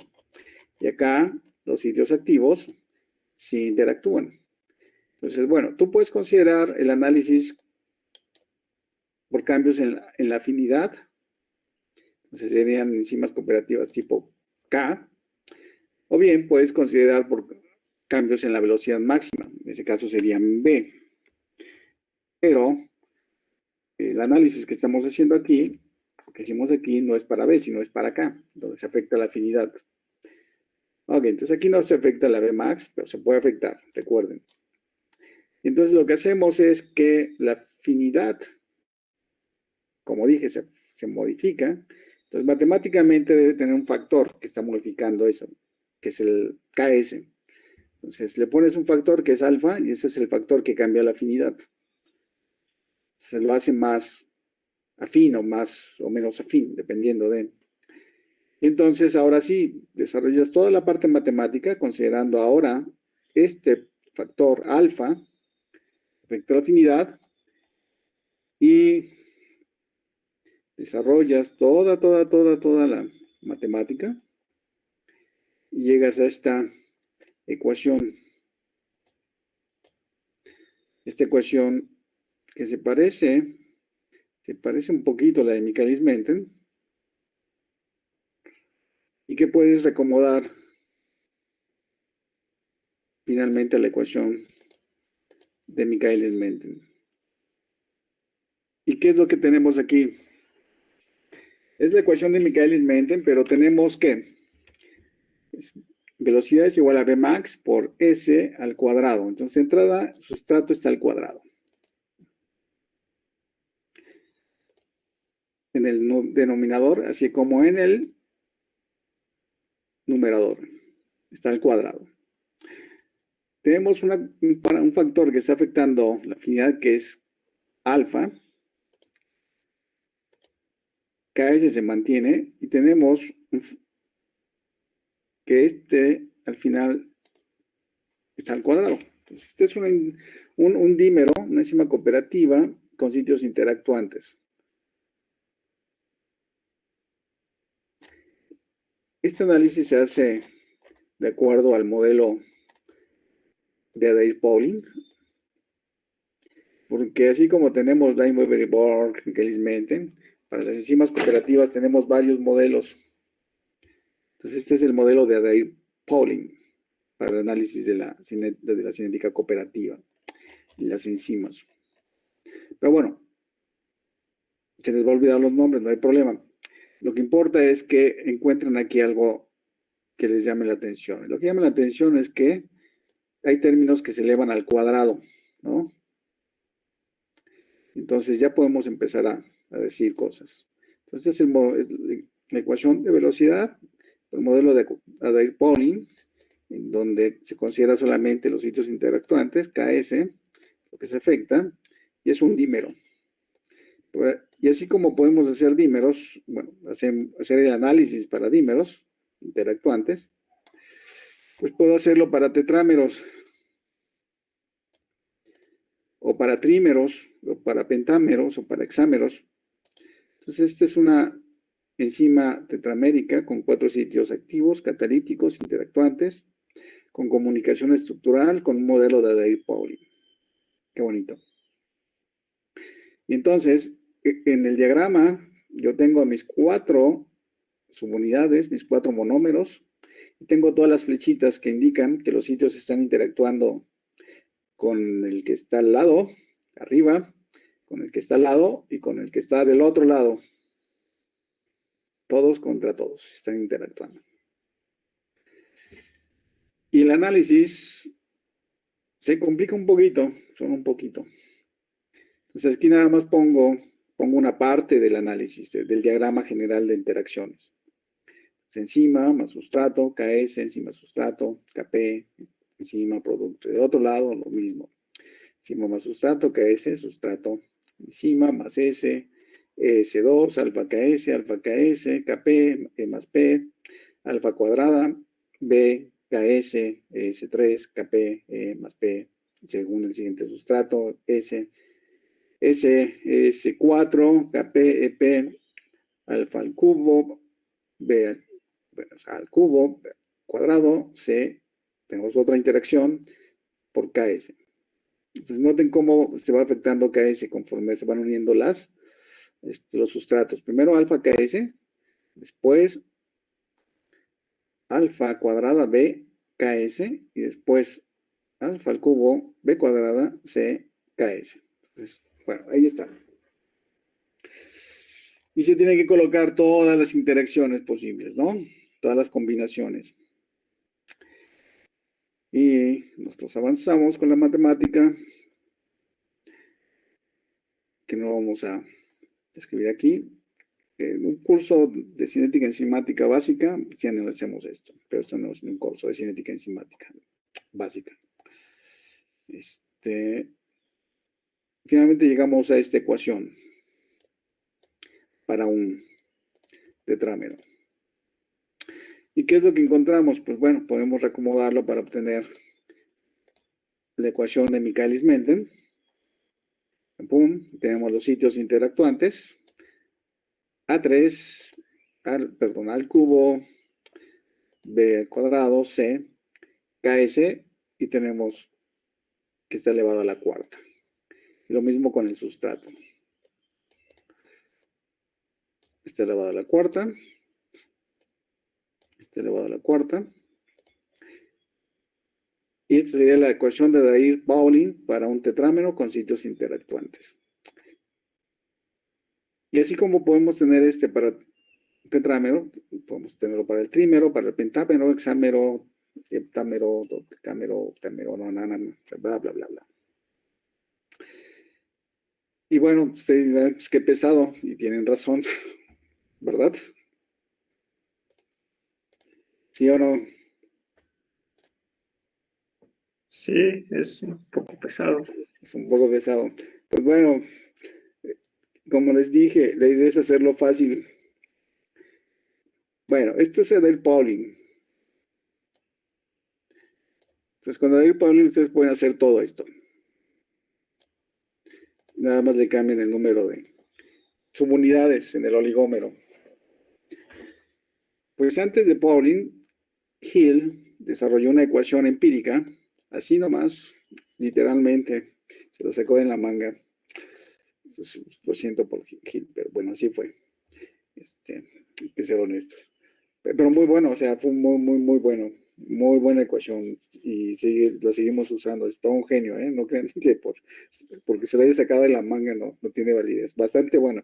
Y acá los sitios activos sí interactúan. Entonces, bueno, tú puedes considerar el análisis por cambios en la afinidad. Entonces serían enzimas cooperativas tipo K. O bien puedes considerar por cambios en la velocidad máxima. En ese caso serían B. Pero el análisis que estamos haciendo aquí, lo que hicimos aquí, no es para B, sino es para acá, donde se afecta la afinidad. Ok, entonces aquí no se afecta la Bmax, pero se puede afectar, recuerden. Entonces lo que hacemos es que la afinidad, como dije, se modifica. Entonces matemáticamente debe tener un factor que está modificando eso, que es el Ks. Entonces le pones un factor que es alfa y ese es el factor que cambia la afinidad. Se lo hace más afín o más o menos afín, dependiendo de. Entonces, ahora sí, desarrollas toda la parte matemática considerando ahora este factor alfa, vector afinidad, y desarrollas toda la matemática y llegas a esta ecuación. Esta ecuación que se parece un poquito a la de Michaelis-Menten y que puedes recomodar finalmente a la ecuación de Michaelis-Menten. ¿Y qué es lo que tenemos aquí? Es la ecuación de Michaelis-Menten, pero tenemos que velocidad es igual a Vmax por S al cuadrado. Entonces, de entrada, sustrato está al cuadrado. En el denominador, así como en el numerador. Está al cuadrado. Tenemos un factor que está afectando la afinidad, que es alfa. Ks se mantiene y tenemos que al final está al cuadrado. Entonces, este es un dímero, una enzima cooperativa con sitios interactuantes. Este análisis se hace de acuerdo al modelo de Adair-Pauling, porque así como tenemos Lineweaver-Borg, Michaelis-Menten, para las enzimas cooperativas tenemos varios modelos. Entonces, este es el modelo de Adair-Pauling para el análisis de la cinética cooperativa y las enzimas. Pero bueno, se les va a olvidar los nombres, no hay problema. Lo que importa es que encuentren aquí algo que les llame la atención. Lo que llama la atención es que hay términos que se elevan al cuadrado, ¿no? Entonces ya podemos empezar a decir cosas. Entonces es la ecuación de velocidad, el modelo de Adair-Pauling, en donde se considera solamente los sitios interactuantes, Ks, lo que se afecta, y es un dímero. Y así como podemos hacer dímeros, bueno, hacer el análisis para dímeros interactuantes, pues puedo hacerlo para tetrámeros, o para trímeros, o para pentámeros, o para hexámeros. Entonces, esta es una enzima tetramérica con 4 sitios activos, catalíticos, interactuantes, con comunicación estructural, con un modelo de Adair-Pauling. Qué bonito. Y entonces, en el diagrama, yo tengo mis 4 subunidades, mis 4 monómeros, y tengo todas las flechitas que indican que los sitios están interactuando con el que está al lado, arriba, con el que está al lado y con el que está del otro lado. todos contra todos, están interactuando. Y el análisis se complica un poquito, solo un poquito. Entonces aquí nada más pongo una parte del análisis, del diagrama general de interacciones. Enzima más sustrato, KS, enzima sustrato, KP, enzima producto. De otro lado, lo mismo. Enzima más sustrato, KS, sustrato, enzima más S, ES2, alfa KS, KP, E más P, alfa cuadrada, B, KS, ES3, KP, E más P, según el siguiente sustrato, S, S4, KP, EP, alfa al cubo, B al cubo, cuadrado, C, tenemos otra interacción por KS. Entonces noten cómo se va afectando KS conforme se van uniendo los sustratos. Primero alfa KS, después alfa cuadrada B KS y después alfa al cubo B cuadrada C KS. Entonces, bueno, ahí está. Y se tienen que colocar todas las interacciones posibles, ¿no? Todas las combinaciones. Y nosotros avanzamos con la matemática, que no vamos a escribir aquí. En un curso de cinética enzimática básica, sí analizamos esto, pero esto no es un curso de cinética enzimática básica. Finalmente llegamos a esta ecuación para un tetrámero. ¿Y qué es lo que encontramos? Pues bueno, podemos reacomodarlo para obtener la ecuación de Michaelis-Menten. Pum, tenemos los sitios interactuantes. A3, al cubo, B al cuadrado, C, KS, y tenemos que está elevado a la cuarta. Y lo mismo con el sustrato. Está elevado a la cuarta. Está elevado a la cuarta. Y esta sería la ecuación de Dirac-Paulin para un tetrámero con sitios interactuantes. Y así como podemos tener para tetrámero, podemos tenerlo para el trímero, para el pentámero, hexámero, heptámero, docámero, octámero, nonámero, bla, bla, bla, bla. Y bueno, ustedes dirán, pues qué pesado, y tienen razón, ¿verdad? ¿Sí o no? Sí, es un poco pesado. Es un poco pesado. Pues bueno, como les dije, la idea es hacerlo fácil. Bueno, esto es Dirac-Paulin. Entonces, con Dirac-Paulin ustedes pueden hacer todo esto. Nada más le cambian el número de subunidades en el oligómero. Pues antes de Paulin, Hill desarrolló una ecuación empírica, así nomás, literalmente, se lo sacó de la manga. Entonces, lo siento por Hill, pero bueno, así fue. Hay que ser honestos. Pero muy bueno, o sea, fue muy, muy, muy bueno. Muy buena ecuación y la seguimos usando. Es todo un genio, ¿eh? No crean que porque se lo haya sacado de la manga no tiene validez. Bastante bueno.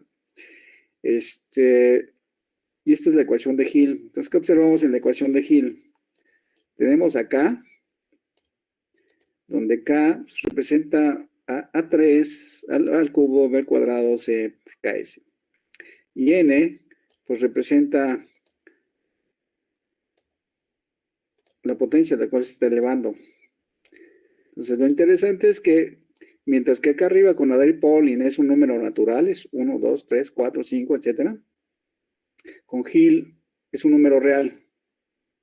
Y esta es la ecuación de Hill. Entonces, ¿qué observamos en la ecuación de Hill? Tenemos acá, donde K representa A3 al cubo, B al cuadrado, C por KS. Y N, pues representa la potencia a la cual se está elevando. Entonces, lo interesante es que, mientras que acá arriba con Dirac-Paulin es un número natural, es 1, 2, 3, 4, 5, etc., con Hill es un número real.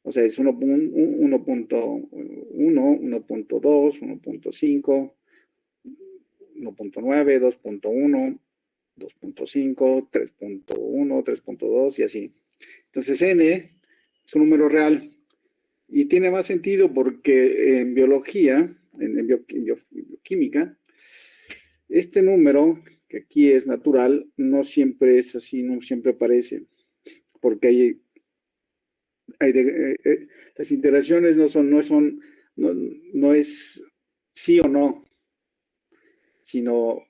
O sea, es 1.1, 1.2, 1.5, 1.9, 2.1, 2.5, 3.1, 3.2 y así. Entonces, N es un número real. Y tiene más sentido porque en biología, en bioquímica, este número, que aquí es natural, no siempre es así, no siempre aparece. Porque las interacciones no es sí o no, sino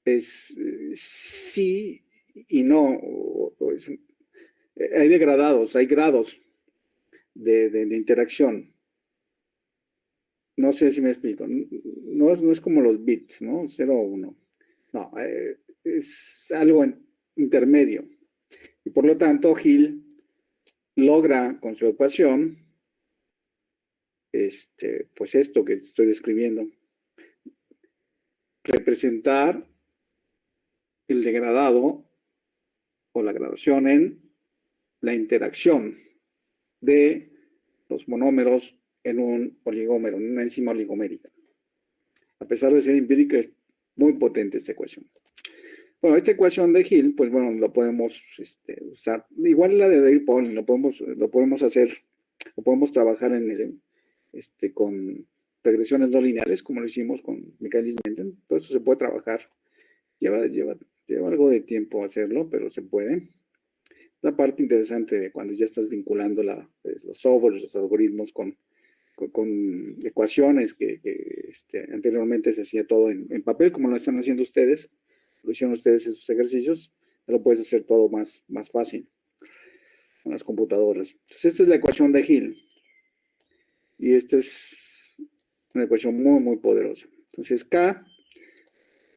es sí y no, o hay degradados, hay grados de interacción. No sé si me explico. No es como los bits, ¿no? 0 o 1. No, es algo intermedio. Y por lo tanto, Hill logra con su ecuación, pues esto que estoy describiendo, representar el degradado o la gradación en la interacción de los monómeros en un oligómero, en una enzima oligomérica. A pesar de ser empírica, es muy potente esta ecuación. Bueno, esta ecuación de Hill, pues bueno, lo podemos usar. Igual la de Dale-Pauli, lo podemos hacer, lo podemos trabajar con regresiones no lineales, como lo hicimos con Michaelis-Menten. Todo eso se puede trabajar. Lleva algo de tiempo hacerlo, pero se puede. La parte interesante de cuando ya estás vinculando los softwares, los algoritmos con ecuaciones que anteriormente se hacía todo en papel, como lo están haciendo ustedes, lo hicieron ustedes en sus ejercicios, lo puedes hacer todo más fácil con las computadoras. Entonces, esta es la ecuación de Hill. Y esta es una ecuación muy, muy poderosa. Entonces, K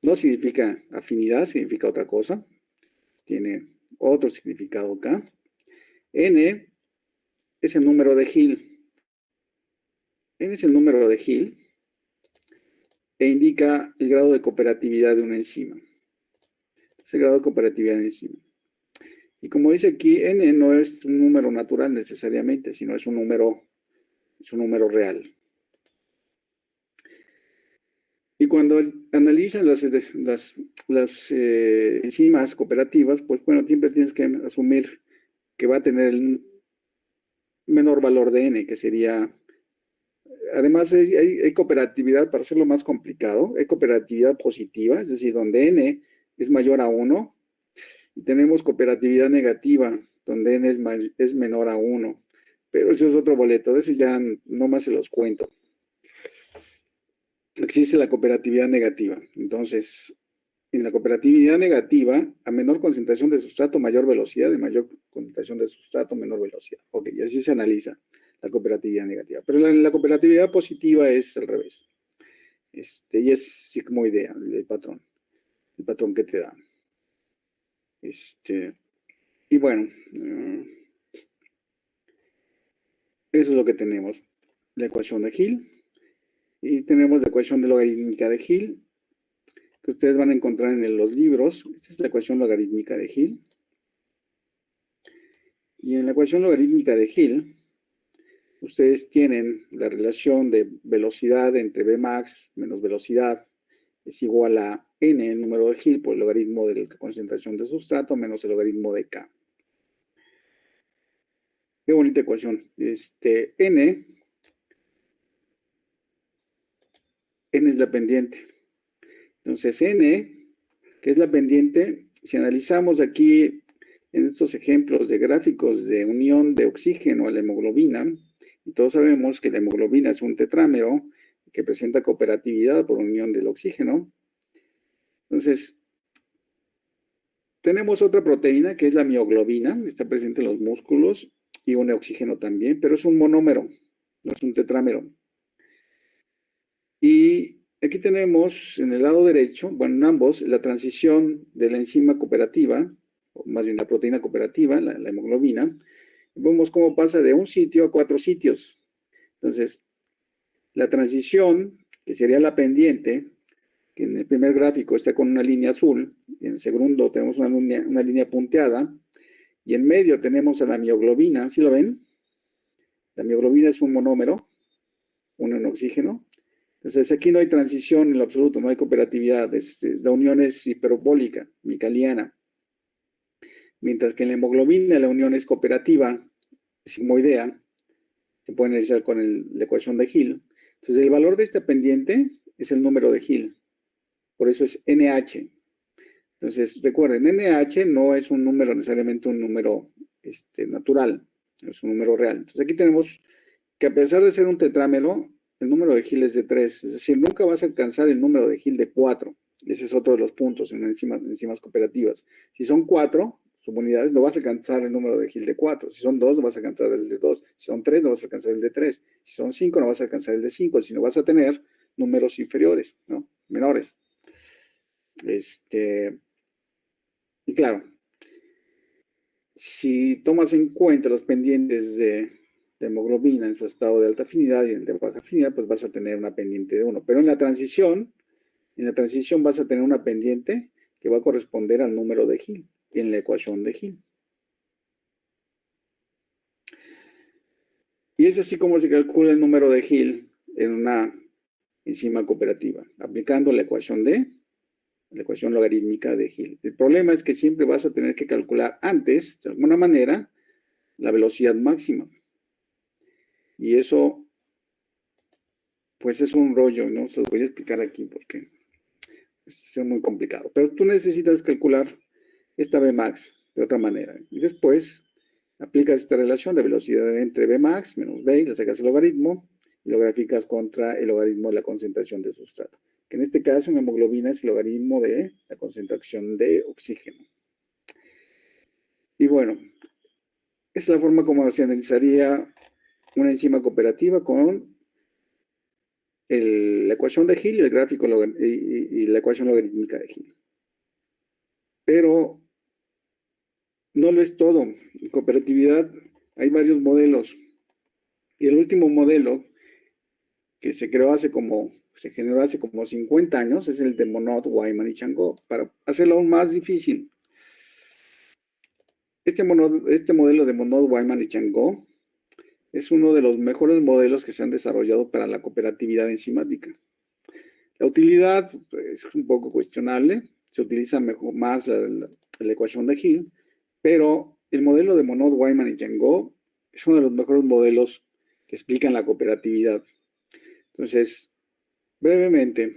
no significa afinidad, significa otra cosa. Tiene otro significado K. N es el número de Hill. N es el número de Hill e indica el grado de cooperatividad de una enzima. Es el grado de cooperatividad de una enzima. Y como dice aquí, N no es un número natural necesariamente, sino es un número real. Y cuando analizan las enzimas cooperativas, pues bueno, siempre tienes que asumir que va a tener el menor valor de N, que sería... Además, hay cooperatividad, para hacerlo más complicado, hay cooperatividad positiva, es decir, donde N es mayor a 1, y tenemos cooperatividad negativa, donde N es menor a 1. Pero eso es otro boleto, de eso ya no más se los cuento. Existe la cooperatividad negativa. Entonces, en la cooperatividad negativa, a menor concentración de sustrato, mayor velocidad, de mayor concentración de sustrato, menor velocidad. Ok, y así se analiza la cooperatividad negativa. Pero la cooperatividad positiva es al revés. Y es sigmoidea, el patrón que te da. Y bueno, eso es lo que tenemos. La ecuación de Hill. Y tenemos la ecuación de logarítmica de Hill, que ustedes van a encontrar en los libros. Esta es la ecuación logarítmica de Hill. Y en la ecuación logarítmica de Hill, ustedes tienen la relación de velocidad entre Bmax menos velocidad es igual a n, el número de Hill, por el logaritmo de la concentración de sustrato menos el logaritmo de K. Qué bonita ecuación. N es la pendiente. Entonces, N, que es la pendiente, si analizamos aquí en estos ejemplos de gráficos de unión de oxígeno a la hemoglobina, y todos sabemos que la hemoglobina es un tetrámero que presenta cooperatividad por unión del oxígeno. Entonces, tenemos otra proteína que es la mioglobina, está presente en los músculos, y un oxígeno también, pero es un monómero, no es un tetrámero. Y aquí tenemos en el lado derecho, bueno, en ambos, la transición de la enzima cooperativa, o más bien la proteína cooperativa, la hemoglobina. Vemos cómo pasa de un sitio a 4 sitios. Entonces, la transición, que sería la pendiente, que en el primer gráfico está con una línea azul, y en el segundo tenemos una línea punteada, y en medio tenemos a la mioglobina, ¿sí lo ven? La mioglobina es un monómero, un oxígeno. Entonces, aquí no hay transición en lo absoluto, no hay cooperatividad, la unión es hiperbólica, micheliana. Mientras que en la hemoglobina la unión es cooperativa, sigmoidea, se puede analizar con la ecuación de Hill. Entonces, el valor de esta pendiente es el número de Hill. Por eso es NH. Entonces, recuerden, NH no es un número, necesariamente un número natural, es un número real. Entonces, aquí tenemos que a pesar de ser un tetrámero, el número de Hill es de 3. Es decir, nunca vas a alcanzar el número de Hill de 4. Ese es otro de los puntos en enzimas cooperativas. Si son 4, subunidades, no vas a alcanzar el número de Hill de 4. Si son 2, no vas a alcanzar el de 2. Si son 3, no vas a alcanzar el de 3. Si son 5, no vas a alcanzar el de 5, sino vas a tener números inferiores, ¿no? Menores. Y claro, si tomas en cuenta los pendientes de hemoglobina en su estado de alta afinidad y en el de baja afinidad, pues vas a tener una pendiente de 1. Pero en la transición vas a tener una pendiente que va a corresponder al número de Hill en la ecuación de Hill. Y es así como se calcula el número de Hill en una enzima cooperativa, aplicando la ecuación logarítmica de Hill. El problema es que siempre vas a tener que calcular antes, de alguna manera, la velocidad máxima. Y eso, pues es un rollo, ¿no? Se lo voy a explicar aquí porque es muy complicado. Pero tú necesitas calcular esta Vmax de otra manera. Y después aplicas esta relación de velocidad entre Vmax menos V, le sacas el logaritmo y lo graficas contra el logaritmo de la concentración de sustrato. Que en este caso en hemoglobina es el logaritmo de la concentración de oxígeno. Y bueno, esa es la forma como se analizaría una enzima cooperativa con la ecuación de Hill y el gráfico y la ecuación logarítmica de Hill. Pero no lo es todo. En cooperatividad hay varios modelos. Y el último modelo que se generó hace como 50 años es el de Monod, Wyman y Changó, para hacerlo aún más difícil. Este modelo de Monod, Wyman y Changó es uno de los mejores modelos que se han desarrollado para la cooperatividad enzimática. La utilidad es un poco cuestionable, se utiliza más la ecuación de Hill, pero el modelo de Monod, Wyman y Changó es uno de los mejores modelos que explican la cooperatividad. Entonces, brevemente,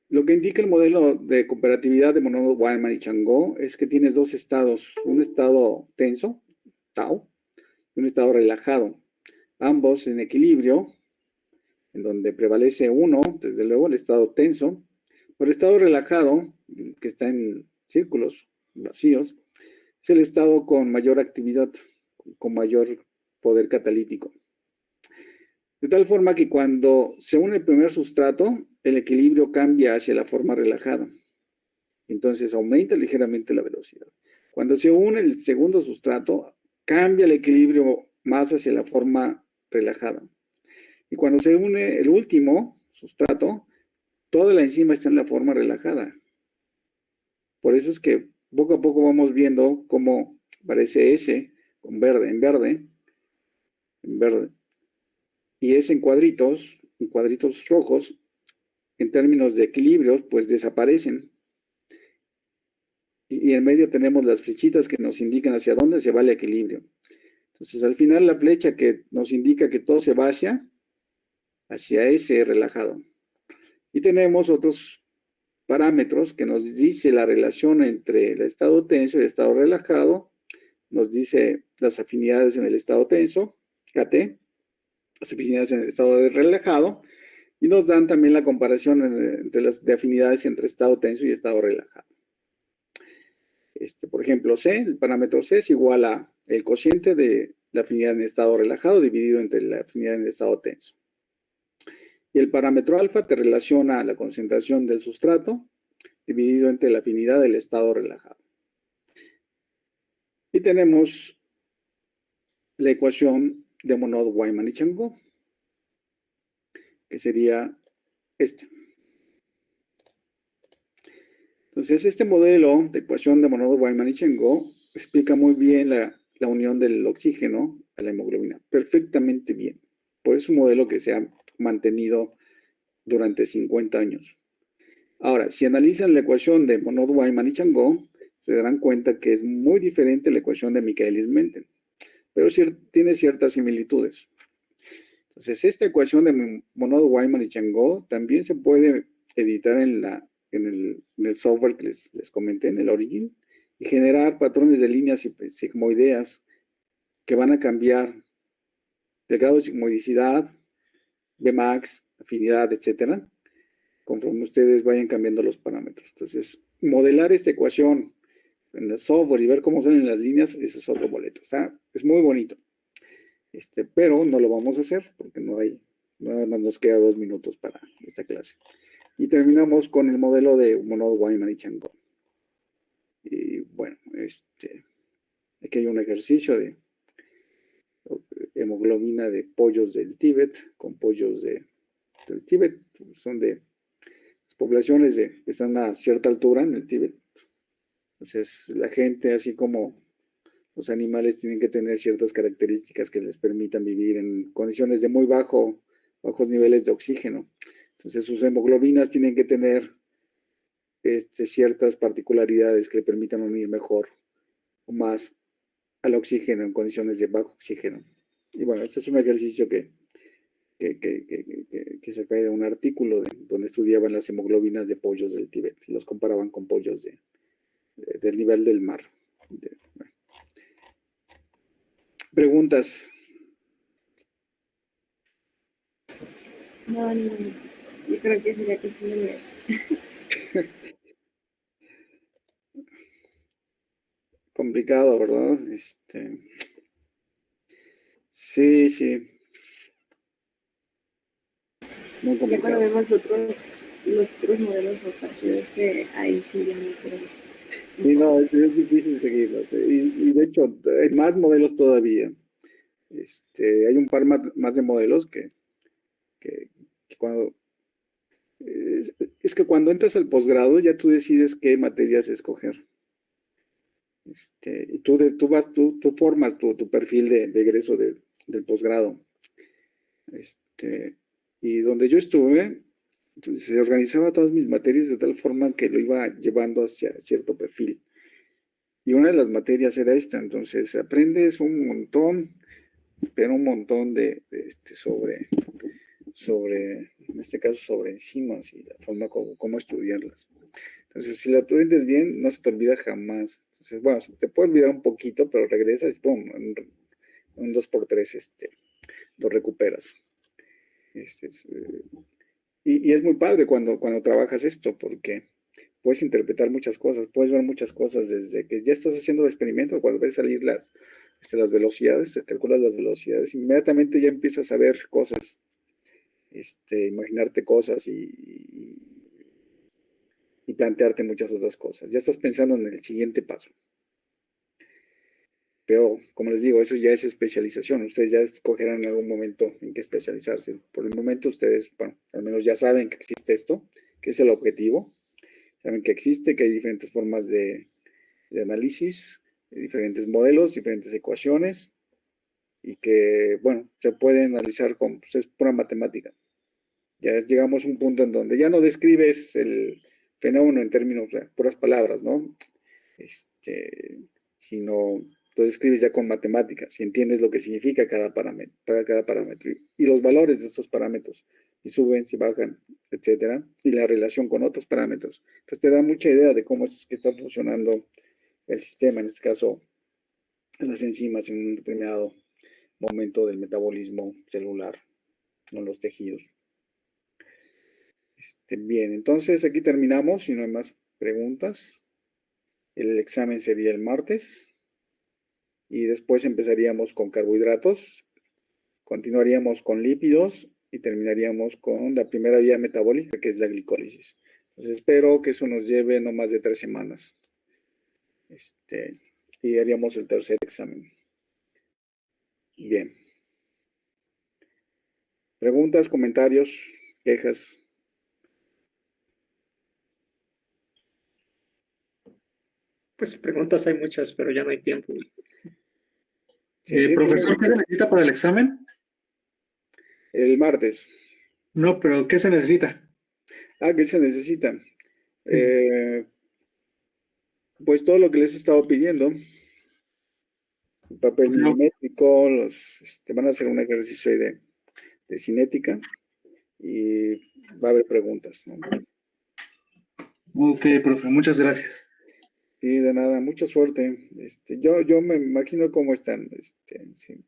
lo que indica el modelo de cooperatividad de Monod, Wyman y Changó es que tienes dos estados, un estado tenso, tau, y un estado relajado, ambos en equilibrio, en donde prevalece uno, desde luego, el estado tenso, pero el estado relajado, que está en círculos vacíos, es el estado con mayor actividad, con mayor poder catalítico. De tal forma que cuando se une el primer sustrato, el equilibrio cambia hacia la forma relajada. Entonces aumenta ligeramente la velocidad. Cuando se une el segundo sustrato, cambia el equilibrio más hacia la forma relajada. Y cuando se une el último sustrato, toda la enzima está en la forma relajada. Por eso es que poco a poco vamos viendo cómo aparece S con verde, en verde, y S en cuadritos rojos, en términos de equilibrios, pues desaparecen. Y en medio tenemos las flechitas que nos indican hacia dónde se va el equilibrio. Entonces, al final, la flecha que nos indica que todo se va hacia ese relajado. Y tenemos otros parámetros que nos dice la relación entre el estado tenso y el estado relajado. Nos dice las afinidades en el estado tenso, KT, las afinidades en el estado relajado, y nos dan también la comparación entre las de afinidades entre estado tenso y estado relajado. Por ejemplo, C, el parámetro C es igual a el cociente de la afinidad en estado relajado dividido entre la afinidad en estado tenso. Y el parámetro alfa te relaciona la concentración del sustrato dividido entre la afinidad del estado relajado. Y tenemos la ecuación de Monod, Wyman y Changó, que sería esta. Entonces, este modelo de ecuación de Monod, Wyman y Changó explica muy bien la unión del oxígeno a la hemoglobina, perfectamente bien. Por eso es un modelo que se ha mantenido durante 50 años. Ahora, si analizan la ecuación de Monod, Wyman y Changó, se darán cuenta que es muy diferente a la ecuación de Michaelis-Menten, pero tiene ciertas similitudes. Entonces, esta ecuación de Monod, Wyman y Changó también se puede editar en el software que les comenté, en el Origin, y generar patrones de líneas sigmoideas que van a cambiar el grado de sigmoidicidad, Vmax, afinidad, etcétera, conforme ustedes vayan cambiando los parámetros. Entonces, modelar esta ecuación en el software y ver cómo salen las líneas, ese es otro boleto. Es muy bonito. Pero no lo vamos a hacer porque nada más nos queda 2 minutos para esta clase. Y terminamos con el modelo de Monod, Wyman y Chang'e. Y bueno, aquí hay un ejercicio de hemoglobina de pollos del Tíbet con pollos del Tíbet. Son de poblaciones que están a cierta altura en el Tíbet. Entonces, la gente, así como los animales, tienen que tener ciertas características que les permitan vivir en condiciones de muy bajos niveles de oxígeno. Entonces, sus hemoglobinas tienen que tener ciertas particularidades que le permitan unir mejor o más al oxígeno en condiciones de bajo oxígeno. Y bueno, este es un ejercicio que se cae de un artículo donde estudiaban las hemoglobinas de pollos del Tíbet y los comparaban con pollos del nivel del mar. Bueno. ¿Preguntas? No, no, no. Yo creo que sería cuestión de leer. Complicado, ¿verdad? Sí, sí. Muy Ya cuando complicado. vemos los otros modelos o partidos que ahí sí ya no sé. Sí, no, es difícil seguirlo. Y de hecho, hay más modelos todavía. Hay un par más de modelos que cuando... Es que cuando entras al posgrado ya tú decides qué materias escoger. Y tú formas tu perfil de egreso del posgrado. Y donde yo estuve, entonces, se organizaba todas mis materias de tal forma que lo iba llevando hacia cierto perfil. Y una de las materias era esta, entonces aprendes un montón, pero un montón sobre, en este caso, sobre enzimas y la forma cómo estudiarlas. Entonces, si lo aprendes bien, no se te olvida jamás. Entonces, bueno, se te puede olvidar un poquito, pero regresas y pum, un 2x3 lo recuperas. Y es muy padre cuando trabajas esto, porque puedes interpretar muchas cosas, puedes ver muchas cosas desde que ya estás haciendo el experimento, cuando ves salir las velocidades, calculas las velocidades, inmediatamente ya empiezas a ver cosas, imaginarte cosas y plantearte muchas otras cosas. Ya estás pensando en el siguiente paso. Pero, como les digo, eso ya es especialización. Ustedes ya escogerán en algún momento en qué especializarse. Por el momento ustedes, bueno, al menos ya saben que existe esto, que es el objetivo. Saben que existe, que hay diferentes formas de análisis, diferentes modelos, diferentes ecuaciones, y que, bueno, se puede analizar con, pues es pura matemática. Ya llegamos a un punto en donde ya no describes el fenómeno en términos de puras palabras, ¿no? Sino lo describes ya con matemáticas y entiendes lo que significa cada parámetro y los valores de estos parámetros, si suben, si bajan, etcétera, y la relación con otros parámetros. Entonces te da mucha idea de cómo es que está funcionando el sistema, en este caso, las enzimas en un determinado momento del metabolismo celular en los tejidos. Bien, entonces aquí terminamos, si no hay más preguntas. El examen sería el martes y después empezaríamos con carbohidratos, continuaríamos con lípidos y terminaríamos con la primera vía metabólica, que es la glicólisis. Entonces espero que eso nos lleve no más de 3 semanas. Y haríamos el tercer examen. Bien. ¿Preguntas, comentarios, quejas? Pues preguntas hay muchas, pero ya no hay tiempo. Profesor, ¿qué se necesita para el examen? El martes. No, pero ¿qué se necesita? ¿Qué se necesita? Sí. Pues todo lo que les he estado pidiendo. Papel No. milimétrico, van a hacer un ejercicio ahí de cinética y va a haber preguntas, ¿no? Ok, profe, muchas gracias. Sí, de nada, mucha suerte. Yo me imagino cómo están, sí.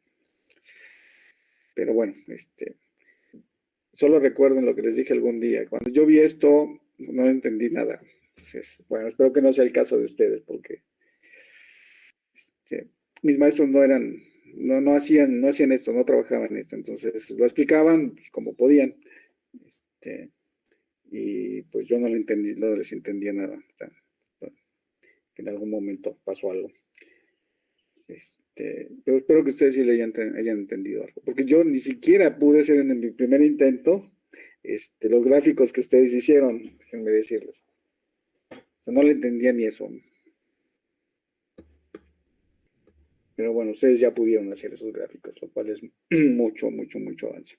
Pero bueno, solo recuerden lo que les dije algún día. Cuando yo vi esto, no entendí nada. Entonces, bueno, espero que no sea el caso de ustedes, porque Sí. Mis maestros no hacían esto, no trabajaban esto, entonces lo explicaban pues, como podían. Y pues yo no les entendía nada. O sea, en algún momento pasó algo. Pero espero que ustedes sí le hayan entendido algo, porque yo ni siquiera pude hacer en mi primer intento los gráficos que ustedes hicieron, déjenme decirles. O sea, no le entendía ni eso. Pero bueno, ustedes ya pudieron hacer esos gráficos, lo cual es mucho, mucho, mucho avance.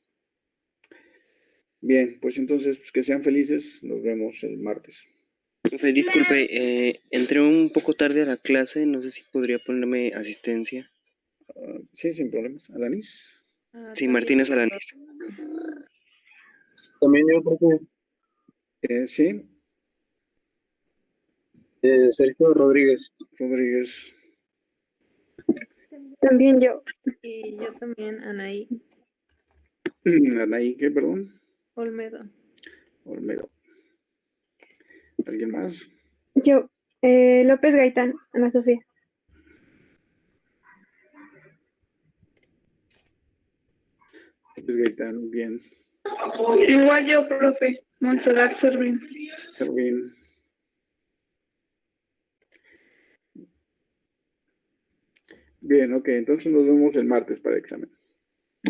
Bien, pues entonces pues que sean felices, nos vemos el martes. Profe, disculpe, entré un poco tarde a la clase, no sé si podría ponerme asistencia. Sí, sin problemas. Alanis. Sí, También Martínez yo, Alanis. También yo, profe, Sí, Sergio Rodríguez. Rodríguez. También yo. y yo también, Anaí Anaí, ¿qué, perdón? Olmedo. Olmedo. ¿Alguien más? Yo. López Gaitán, Ana Sofía. López Gaitán, bien. Igual yo, profe, Montserrat Servín. Servín. Bien, ok, entonces nos vemos el martes para el examen.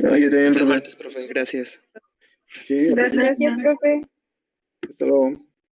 Ah, yo también, Hasta el profe. martes, profe, gracias. Sí, Gracias. Gracias, profe. hasta luego.